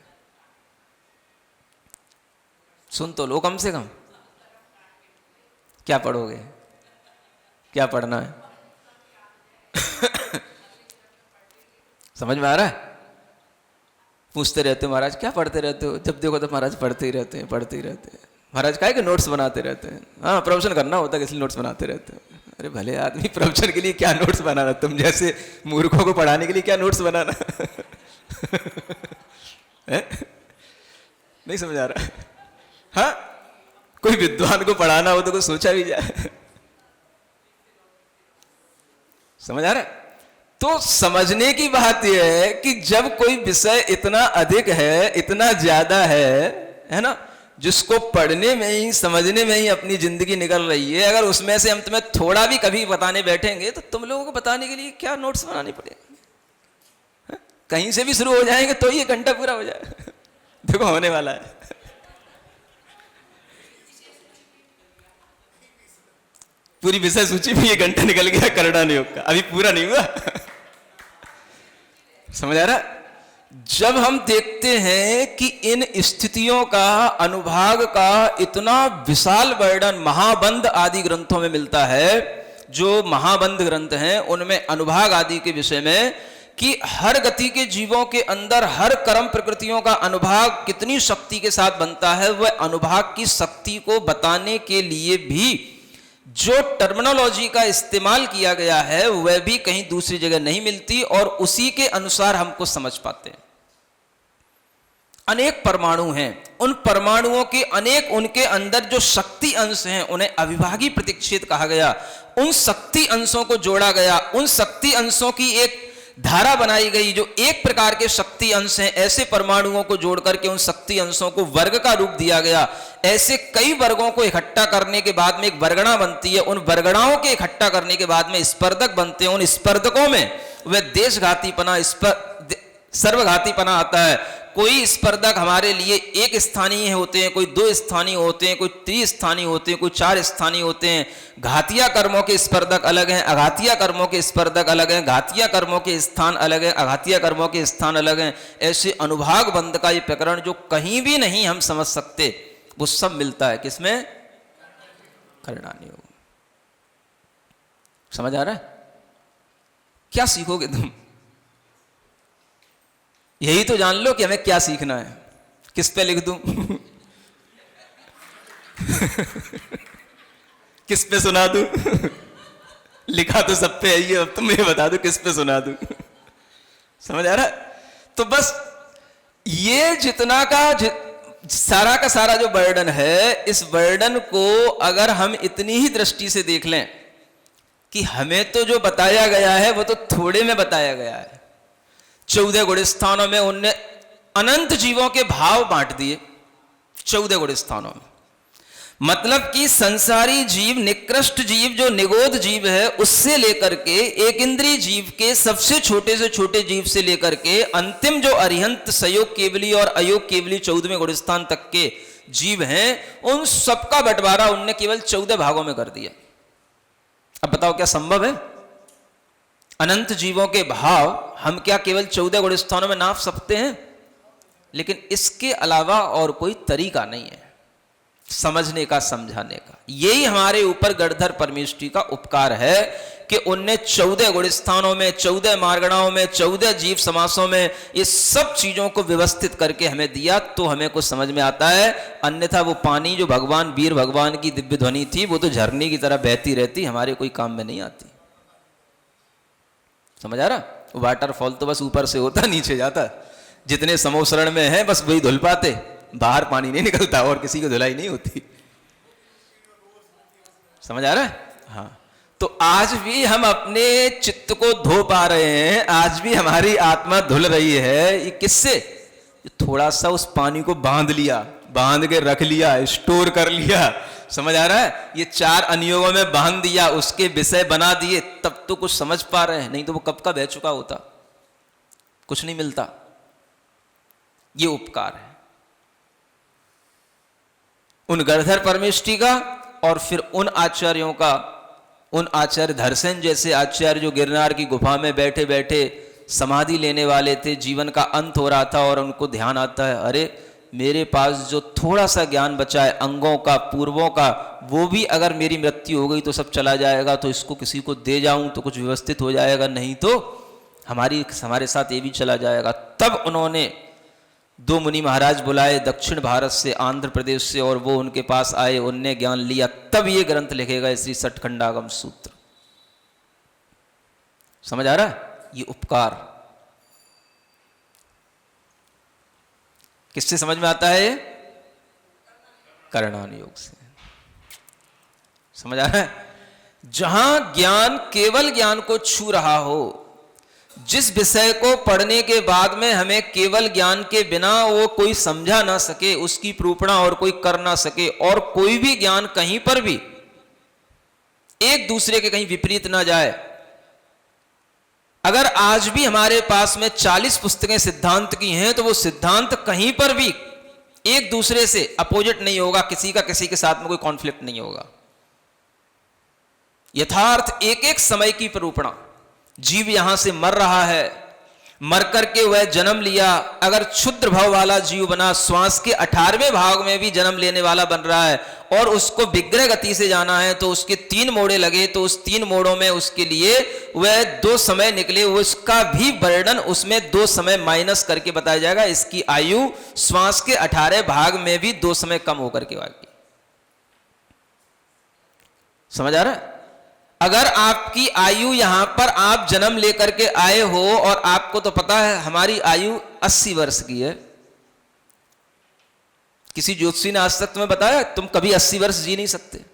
सुन तो लो कम से कम। क्या पढ़ोगे? क्या पढ़ना है? समझ में आ रहा है? पूछते रहते हो महाराज क्या पढ़ते रहते हो, जब देखो तो महाराज पढ़ते ही रहते हैं, पढ़ते ही रहते हैं। महाराज काहे के नोट्स बनाते रहते हैं? हाँ प्रवचन करना होता है इसलिए नोट्स बनाते रहते हो। अरे भले आदमी, प्रवचन के लिए क्या नोट्स बनाना, तुम जैसे मूर्खों को पढ़ाने के लिए क्या नोट्स बनाना नहीं समझ आ रहा? हाँ कोई विद्वान को पढ़ाना हो तो कुछ सोचा भी जाए। समझ आ रहा है? तो समझने की बात यह है कि जब कोई विषय इतना अधिक है, इतना ज्यादा है ना, जिसको पढ़ने में ही, समझने में ही अपनी जिंदगी निकल रही है, अगर उसमें से हम तुम्हें थोड़ा भी कभी बताने बैठेंगे तो तुम लोगों को बताने के लिए क्या नोट्स बनाने पड़ेगा? कहीं से भी शुरू हो जाएंगे तो ये घंटा पूरा हो जाए। देखो होने वाला है। पूरी विषय सूची भी ये घंटा निकल गया करणान योग का, अभी पूरा नहीं हुआ। समझ आ रहा? जब हम देखते हैं कि इन स्थितियों का, अनुभाग का इतना विशाल वर्णन महाबंध आदि ग्रंथों में मिलता है, जो महाबंध ग्रंथ हैं उनमें अनुभाग आदि के विषय में, कि हर गति के जीवों के अंदर हर कर्म प्रकृतियों का अनुभाग कितनी शक्ति के साथ बनता है, वह अनुभाग की शक्ति को बताने के लिए भी जो टर्मिनोलॉजी का इस्तेमाल किया गया है वह भी कहीं दूसरी जगह नहीं मिलती, और उसी के अनुसार हमको समझ पाते हैं। अनेक परमाणु हैं, उन परमाणुओं के अनेक, उनके अंदर जो शक्ति अंश हैं उन्हें अविभागी प्रतिच्छेद कहा गया। उन शक्ति अंशों को जोड़ा गया, उन शक्ति अंशों की एक धारा बनाई गई जो एक प्रकार के शक्ति अंश हैं। ऐसे परमाणुओं को जोड़ करके उन शक्ति अंशों को वर्ग का रूप दिया गया। ऐसे कई वर्गों को इकट्ठा करने के बाद में एक वर्गणा बनती है। उन वर्गणाओं के इकट्ठा करने के बाद में स्पर्धक बनते हैं। उन स्पर्धकों में वह देशघातीपना, सर्वघातीपना आता है। कोई स्पर्धक हमारे लिए एक स्थानीय होते हैं, कोई 2 स्थानीय होते हैं, कोई 3 स्थानीय होते हैं, कोई 4 स्थानीय होते हैं। घातिया कर्मों के स्पर्धक अलग हैं, अघातिया कर्मों के स्पर्धक अलग हैं। घातिया कर्मों के स्थान अलग हैं, अघातिया कर्मों के स्थान अलग हैं। ऐसे अनुभाग बंध का ये प्रकरण जो कहीं भी नहीं हम समझ सकते, वो सब मिलता है किसमें? करणान योग। समझ आ रहा है? क्या सीखोगे तुम? यही तो जान लो कि हमें क्या सीखना है। किस पे लिख दूं? किस पे सुना दूं? लिखा तो सब पे है ही, अब तुम ये बता दो किस पे सुना दूं। समझ आ रहा है? तो बस ये जितना का सारा का सारा जो वर्णन है, इस वर्णन को अगर हम इतनी ही दृष्टि से देख लें कि हमें तो जो बताया गया है वो तो थोड़े में बताया गया है। 14 गुण स्थानों में उनने अनंत जीवों के भाव बांट दिए। 14 गुण स्थानों में मतलब कि संसारी जीव, निकृष्ट जीव, जो निगोध जीव है, उससे लेकर के एक इंद्रिय जीव के सबसे छोटे से छोटे जीव से लेकर के अंतिम जो अरिहंत, सयोग केवली और अयोग केवली 14वें गुण स्थान तक के जीव हैं, उन सबका बंटवारा उनने केवल 14 भागों में कर दिया। अब बताओ क्या संभव है? अनंत जीवों के भाव हम क्या केवल 14 गुण स्थानों में नाप सकते हैं? लेकिन इसके अलावा और कोई तरीका नहीं है समझने का, समझाने का। यही हमारे ऊपर गणधर परमेष्ठी का उपकार है कि उनने 14 गुण स्थानों में, 14 मार्गणाओं में, 14 जीव समासों में ये सब चीजों को व्यवस्थित करके हमें दिया, तो हमें कुछ समझ में आता है। अन्यथा वो पानी जो भगवान वीर भगवान की दिव्य ध्वनि थी, वो तो झरने की तरह बहती रहती, हमारे कोई काम में नहीं आती। समझ आ रहा? वाटरफॉल तो बस ऊपर से होता, नीचे जाता। जितने समोसरण में है बस वही धुल पाते, बाहर पानी नहीं निकलता और किसी की धुलाई नहीं होती। समझ आ रहा है? हाँ। तो आज भी हम अपने चित्त को धो पा रहे हैं, आज भी हमारी आत्मा धुल रही है। ये किससे? थोड़ा सा उस पानी को बांध लिया, बांध के रख लिया, स्टोर कर लिया। समझ आ रहा है? ये 4 अनुयोगों में बांध दिया, उसके विषय बना दिए, तब तो कुछ समझ पा रहे हैं, नहीं तो वो कब का बह चुका होता, कुछ नहीं मिलता। ये उपकार है उन गणधर परमेष्ठी का, और फिर उन आचार्यों का, उन आचार्य धरसेन जैसे आचार्य जो गिरनार की गुफा में बैठे बैठे समाधि लेने वाले थे। जीवन का अंत हो रहा था और उनको ध्यान आता है, अरे मेरे पास जो थोड़ा सा ज्ञान बचा है अंगों का, पूर्वों का, वो भी अगर मेरी मृत्यु हो गई तो सब चला जाएगा, तो इसको किसी को दे जाऊं तो कुछ व्यवस्थित हो जाएगा, नहीं तो हमारे साथ ये भी चला जाएगा। तब उन्होंने 2 मुनि महाराज बुलाए दक्षिण भारत से, आंध्र प्रदेश से, और वो उनके पास आए, उनने ज्ञान लिया, तब ये ग्रंथ लिखे गए श्री सठखंडागम सूत्र। समझ आ रहा है? ये उपकार किससे समझ में आता है? करणान योग से। समझ आ रहा है? जहां ज्ञान केवल ज्ञान को छू रहा हो, जिस विषय को पढ़ने के बाद में हमें केवल ज्ञान के बिना वो कोई समझा ना सके, उसकी प्रूपणा और कोई कर ना सके, और कोई भी ज्ञान कहीं पर भी एक दूसरे के कहीं विपरीत ना जाए। अगर आज भी हमारे पास में 40 पुस्तकें सिद्धांत की हैं, तो वो सिद्धांत कहीं पर भी एक दूसरे से अपोजिट नहीं होगा, किसी का किसी के साथ में कोई कॉन्फ्लिक्ट नहीं होगा। यथार्थ एक एक समय की प्रूपणा। जीव यहां से मर रहा है, मर करके वह जन्म लिया, अगर क्षुद्र भाव वाला जीव बना, श्वास के 18वें भाग में भी जन्म लेने वाला बन रहा है, और उसको विग्रह गति से जाना है, तो उसके 3 मोड़े लगे, तो उस 3 मोड़ों में उसके लिए वह 2 समय निकले, उसका भी वर्णन उसमें 2 समय माइनस करके बताया जाएगा। इसकी आयु श्वास के 18 भाग में भी 2 समय कम होकर के आएगी। समझ आ रहा है? अगर आपकी आयु यहां पर आप जन्म लेकर के आए हो, और आपको तो पता है हमारी आयु 80 वर्ष की है। किसी ज्योतिषी ने आज तक तुम्हें बताया तुम कभी 80 वर्ष जी नहीं सकते?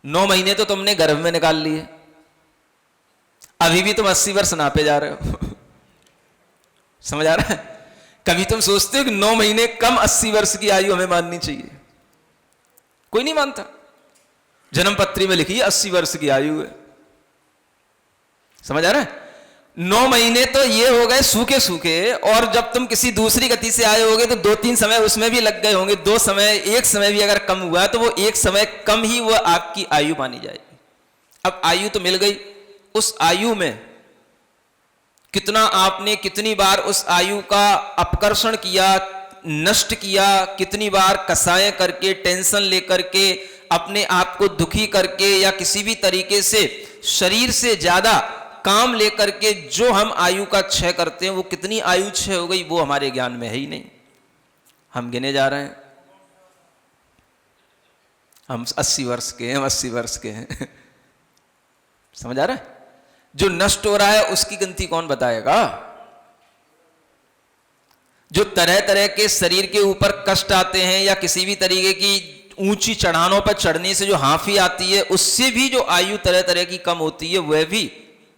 9 महीने तो तुमने गर्भ में निकाल लिए, अभी भी तुम 80 वर्ष नापे जा रहे हो। समझ आ रहा है? कभी तुम सोचते हो कि 9 महीने कम 80 वर्ष की आयु हमें माननी चाहिए? कोई नहीं मानता। जन्म पत्री में लिखी है 80 वर्ष की आयु है। समझ आ रहा है? 9 महीने तो ये हो गए सूखे सूखे, और जब तुम किसी दूसरी गति से आए होगे तो 2-3 समय उसमें भी लग गए होंगे, 2 समय, 1 समय भी अगर कम हुआ तो वो 1 समय कम ही वो आपकी आयु मानी जाएगी। अब आयु तो मिल गई, उस आयु में कितना आपने कितनी बार उस आयु का अपकर्षण किया, नष्ट किया, कितनी बार कसाएं करके, टेंशन लेकर के, अपने आप को दुखी करके, या किसी भी तरीके से शरीर से ज्यादा काम लेकर के जो हम आयु का क्षय करते हैं, वो कितनी आयु क्षय हो गई वो हमारे ज्ञान में है ही नहीं। हम गिने जा रहे हैं, हम 80 वर्ष के हैं, हम 80 वर्ष के हैं। समझ आ रहा है? जो नष्ट हो रहा है उसकी गिनती कौन बताएगा? जो तरह तरह के शरीर के ऊपर कष्ट आते हैं, या किसी भी तरीके की ऊंची चढ़ानों पर चढ़ने से जो हाफी आती है, उससे भी जो आयु तरह तरह की कम होती है, वह भी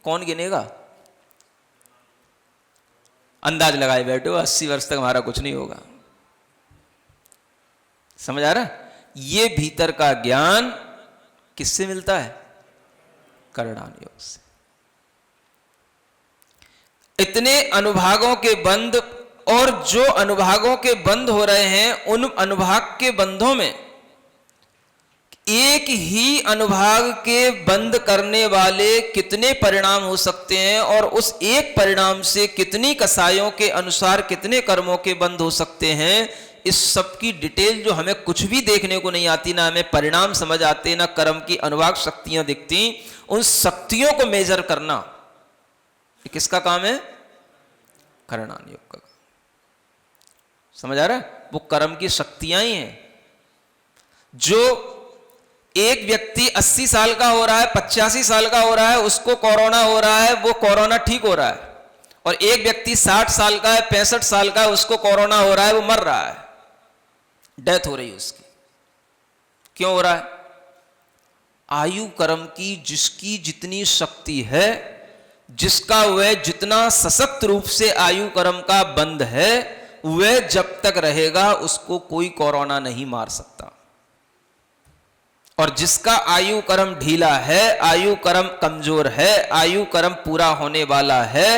कौन गिनेगा? अंदाज लगाए बैठे हो 80 वर्ष तक हमारा कुछ नहीं होगा। समझ आ रहा है? ये भीतर का ज्ञान किससे मिलता है? करणान योग से। इतने अनुभागों के बंध, और जो अनुभागों के बंध हो रहे हैं, उन अनुभाग के बंधों में एक ही अनुभाग के बंद करने वाले कितने परिणाम हो सकते हैं, और उस एक परिणाम से कितनी कसायों के अनुसार कितने कर्मों के बंद हो सकते हैं, इस सब की डिटेल जो हमें कुछ भी देखने को नहीं आती, ना हमें परिणाम समझ आते, ना कर्म की अनुभाग शक्तियां दिखती, उन शक्तियों को मेजर करना ये किसका काम है? करणान योग का। समझ आ रहा है? वो कर्म की शक्तियां ही हैं। जो एक व्यक्ति 80 साल का हो रहा है, 85 साल का हो रहा है, उसको कोरोना हो रहा है, वो कोरोना ठीक हो रहा है, और एक व्यक्ति 60 साल का है, 65 साल का है, उसको कोरोना हो रहा है, वो मर रहा है, डेथ हो रही है उसकी। क्यों हो रहा है? आयु कर्म की जिसकी जितनी शक्ति है, जिसका वह जितना सशक्त रूप से आयु कर्म का बंध है, वह जब तक रहेगा उसको कोई कोरोना नहीं मार सकता। और जिसका आयु कर्म ढीला है, आयु कर्म कमजोर है, आयु कर्म पूरा होने वाला है,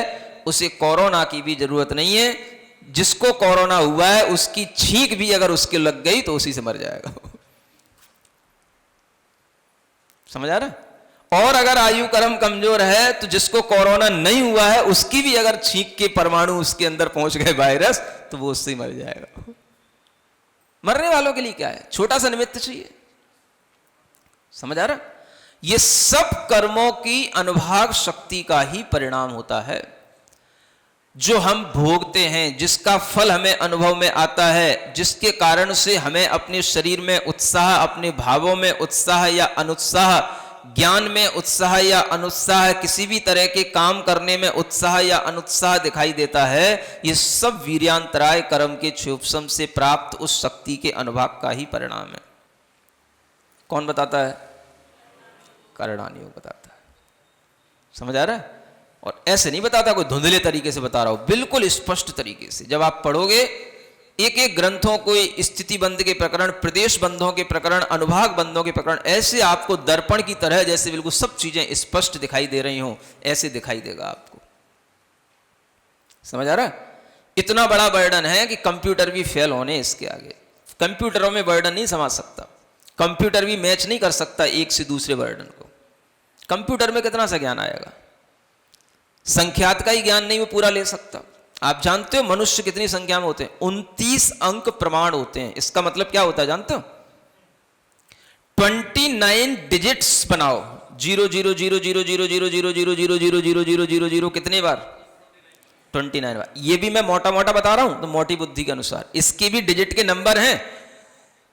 उसे कोरोना की भी जरूरत नहीं है। जिसको कोरोना हुआ है उसकी छींक भी अगर उसके लग गई तो उसी से मर जाएगा। समझ आ रहा है? और अगर आयु कर्म कमजोर है तो जिसको कोरोना नहीं हुआ है उसकी भी अगर छींक के परमाणु उसके अंदर पहुंच गए वायरस, तो वो उससे ही मर जाएगा। मरने वालों के लिए क्या है? छोटा सा निमित्त चाहिए। समझ आ रहा? ये सब कर्मों की अनुभाग शक्ति का ही परिणाम होता है। जो हम भोगते हैं, जिसका फल हमें अनुभव में आता है, जिसके कारण से हमें अपने शरीर में उत्साह, अपने भावों में उत्साह या अनुत्साह, ज्ञान में उत्साह या अनुत्साह, किसी भी तरह के काम करने में उत्साह या अनुत्साह दिखाई देता है, ये सब वीर्यांतराय कर्म के क्षोभसम से प्राप्त उस शक्ति के अनुभव का ही परिणाम है। कौन बताता है? करणान योग बताता है। समझ आ रहा है? और ऐसे नहीं बताता कोई धुंधले तरीके से बता रहा हो, बिल्कुल स्पष्ट तरीके से। जब आप पढ़ोगे एक एक ग्रंथों को, स्थिति बंध के प्रकरण, प्रदेश बंधों के प्रकरण, अनुभाग बंधों के प्रकरण, ऐसे आपको दर्पण की तरह जैसे बिल्कुल सब चीजें स्पष्ट दिखाई दे रही हों, ऐसे दिखाई देगा आपको। समझ आ रहा है? इतना बड़ा बर्डन है कि कंप्यूटर भी फेल होने इसके आगे। कंप्यूटरों में बर्डन नहीं समझ सकता, कंप्यूटर भी मैच नहीं कर सकता एक से दूसरे बर्डन को। कंप्यूटर में कितना सा ज्ञान आएगा? संख्यात का ही ज्ञान नहीं वो पूरा ले सकता। आप जानते हो मनुष्य कितनी संख्या में होते हैं? 29 अंक प्रमाण होते हैं। इसका मतलब क्या होता है जानते हो? 29 डिजिट्स बनाओ, 0 0 0 0 0 0 0 0 0 0 0 0 0 0 कितने बार? 29 बार। ये भी मैं मोटा मोटा बता रहा हूं तो मोटी बुद्धि के अनुसार। इसके भी डिजिट के नंबर हैं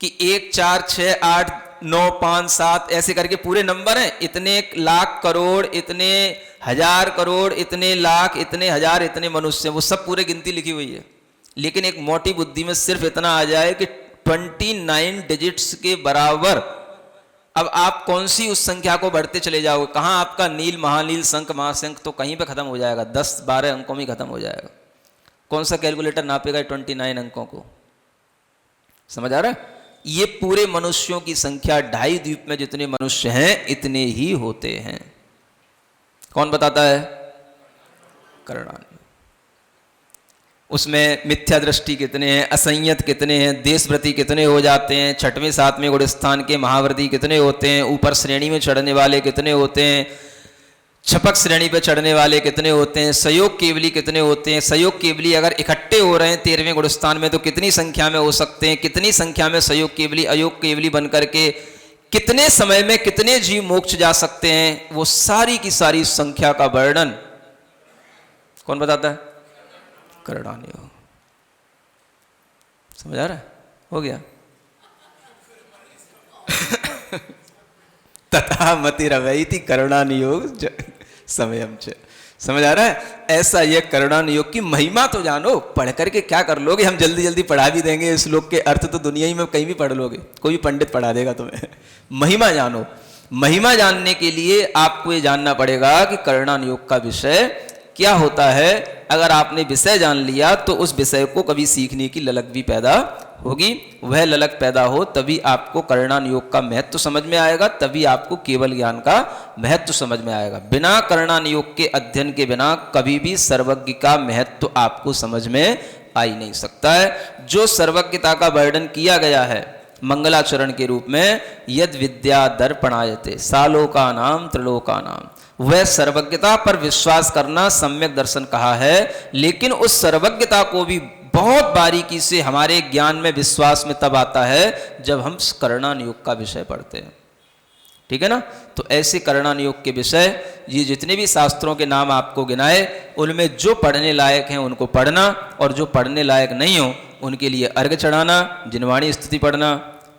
कि 1 4 6 8 9 5 7 ऐसे करके पूरे नंबर हैं। इतने लाख करोड़, इतने हजार करोड़, इतने लाख, इतने हजार, इतने मनुष्य, वो सब पूरे गिनती लिखी हुई है। लेकिन एक मोटी बुद्धि में सिर्फ इतना आ जाए कि 29 डिजिट्स के बराबर। अब आप कौन सी उस संख्या को बढ़ते चले जाओगे? कहां आपका नील, महानील, शंख, महाशंख तो कहीं पे खत्म हो जाएगा, 10-12 अंकों में खत्म हो जाएगा। कौन सा कैलकुलेटर नापेगा 29 अंकों को? समझ आ रहा है? ये पूरे मनुष्यों की संख्या 2.5 द्वीप में जितने मनुष्य हैं इतने ही होते हैं। कौन बताता है? करणान। उसमें मिथ्या दृष्टि कितने हैं, असंयत कितने हैं, देशव्रती कितने हो जाते हैं, 6वें 7वें गुण स्थान के महाव्रती कितने होते हैं, ऊपर श्रेणी में चढ़ने वाले कितने होते हैं, छपक श्रेणी पे चढ़ने वाले कितने होते हैं, सहयोग केवली कितने होते हैं। सहयोग केवली अगर इकट्ठे हो रहे हैं 13वें गुणस्थान में तो कितनी संख्या में हो सकते हैं, कितनी संख्या में सहयोग केवली, अयोग केवली बनकर के कितने समय में कितने जीव मोक्ष जा सकते हैं, वो सारी की सारी संख्या का वर्णन कौन बताता है? करणान योग। समझ आ रहा है? हो गया। तथा मतिरवैति करणान योग समयम च। समझ आ रहा है? ऐसा ये करणान योग की महिमा तो जानो। पढ़ करके क्या कर लोगे? हम जल्दी जल्दी पढ़ा भी देंगे। इस श्लोक के अर्थ तो दुनिया ही में कहीं भी पढ़ लोगे, कोई भी पंडित पढ़ा देगा तुम्हें। महिमा जानो। महिमा जानने के लिए आपको ये जानना पड़ेगा कि करणान योग का विषय क्या होता है। अगर आपने विषय जान लिया तो उस विषय को कभी सीखने की ललक भी पैदा होगी। वह ललक पैदा हो तभी आपको करणान योग का महत्व समझ में आएगा, तभी आपको केवल ज्ञान का महत्व समझ में आएगा। बिना करणान योग के अध्ययन के बिना कभी भी सर्वज्ञ का महत्व आपको समझ में आ ही नहीं सकता है। जो सर्वज्ञता का वर्णन किया गया है मंगलाचरण के रूप में, यद विद्या दर्पणायते सालोका नाम त्रिलोका नाम, वह सर्वज्ञता पर विश्वास करना सम्यक दर्शन कहा है। लेकिन उस सर्वज्ञता को भी बहुत बारीकी से हमारे ज्ञान में विश्वास में तब आता है जब हम करणान योग का विषय पढ़ते हैं। ठीक है ना? तो ऐसे करणान योग के विषय, ये जितने भी शास्त्रों के नाम आपको गिनाए, उनमें जो पढ़ने लायक हैं उनको पढ़ना, और जो पढ़ने लायक नहीं हो उनके लिए अर्घ चढ़ाना, जिनवाणी स्तुति पढ़ना,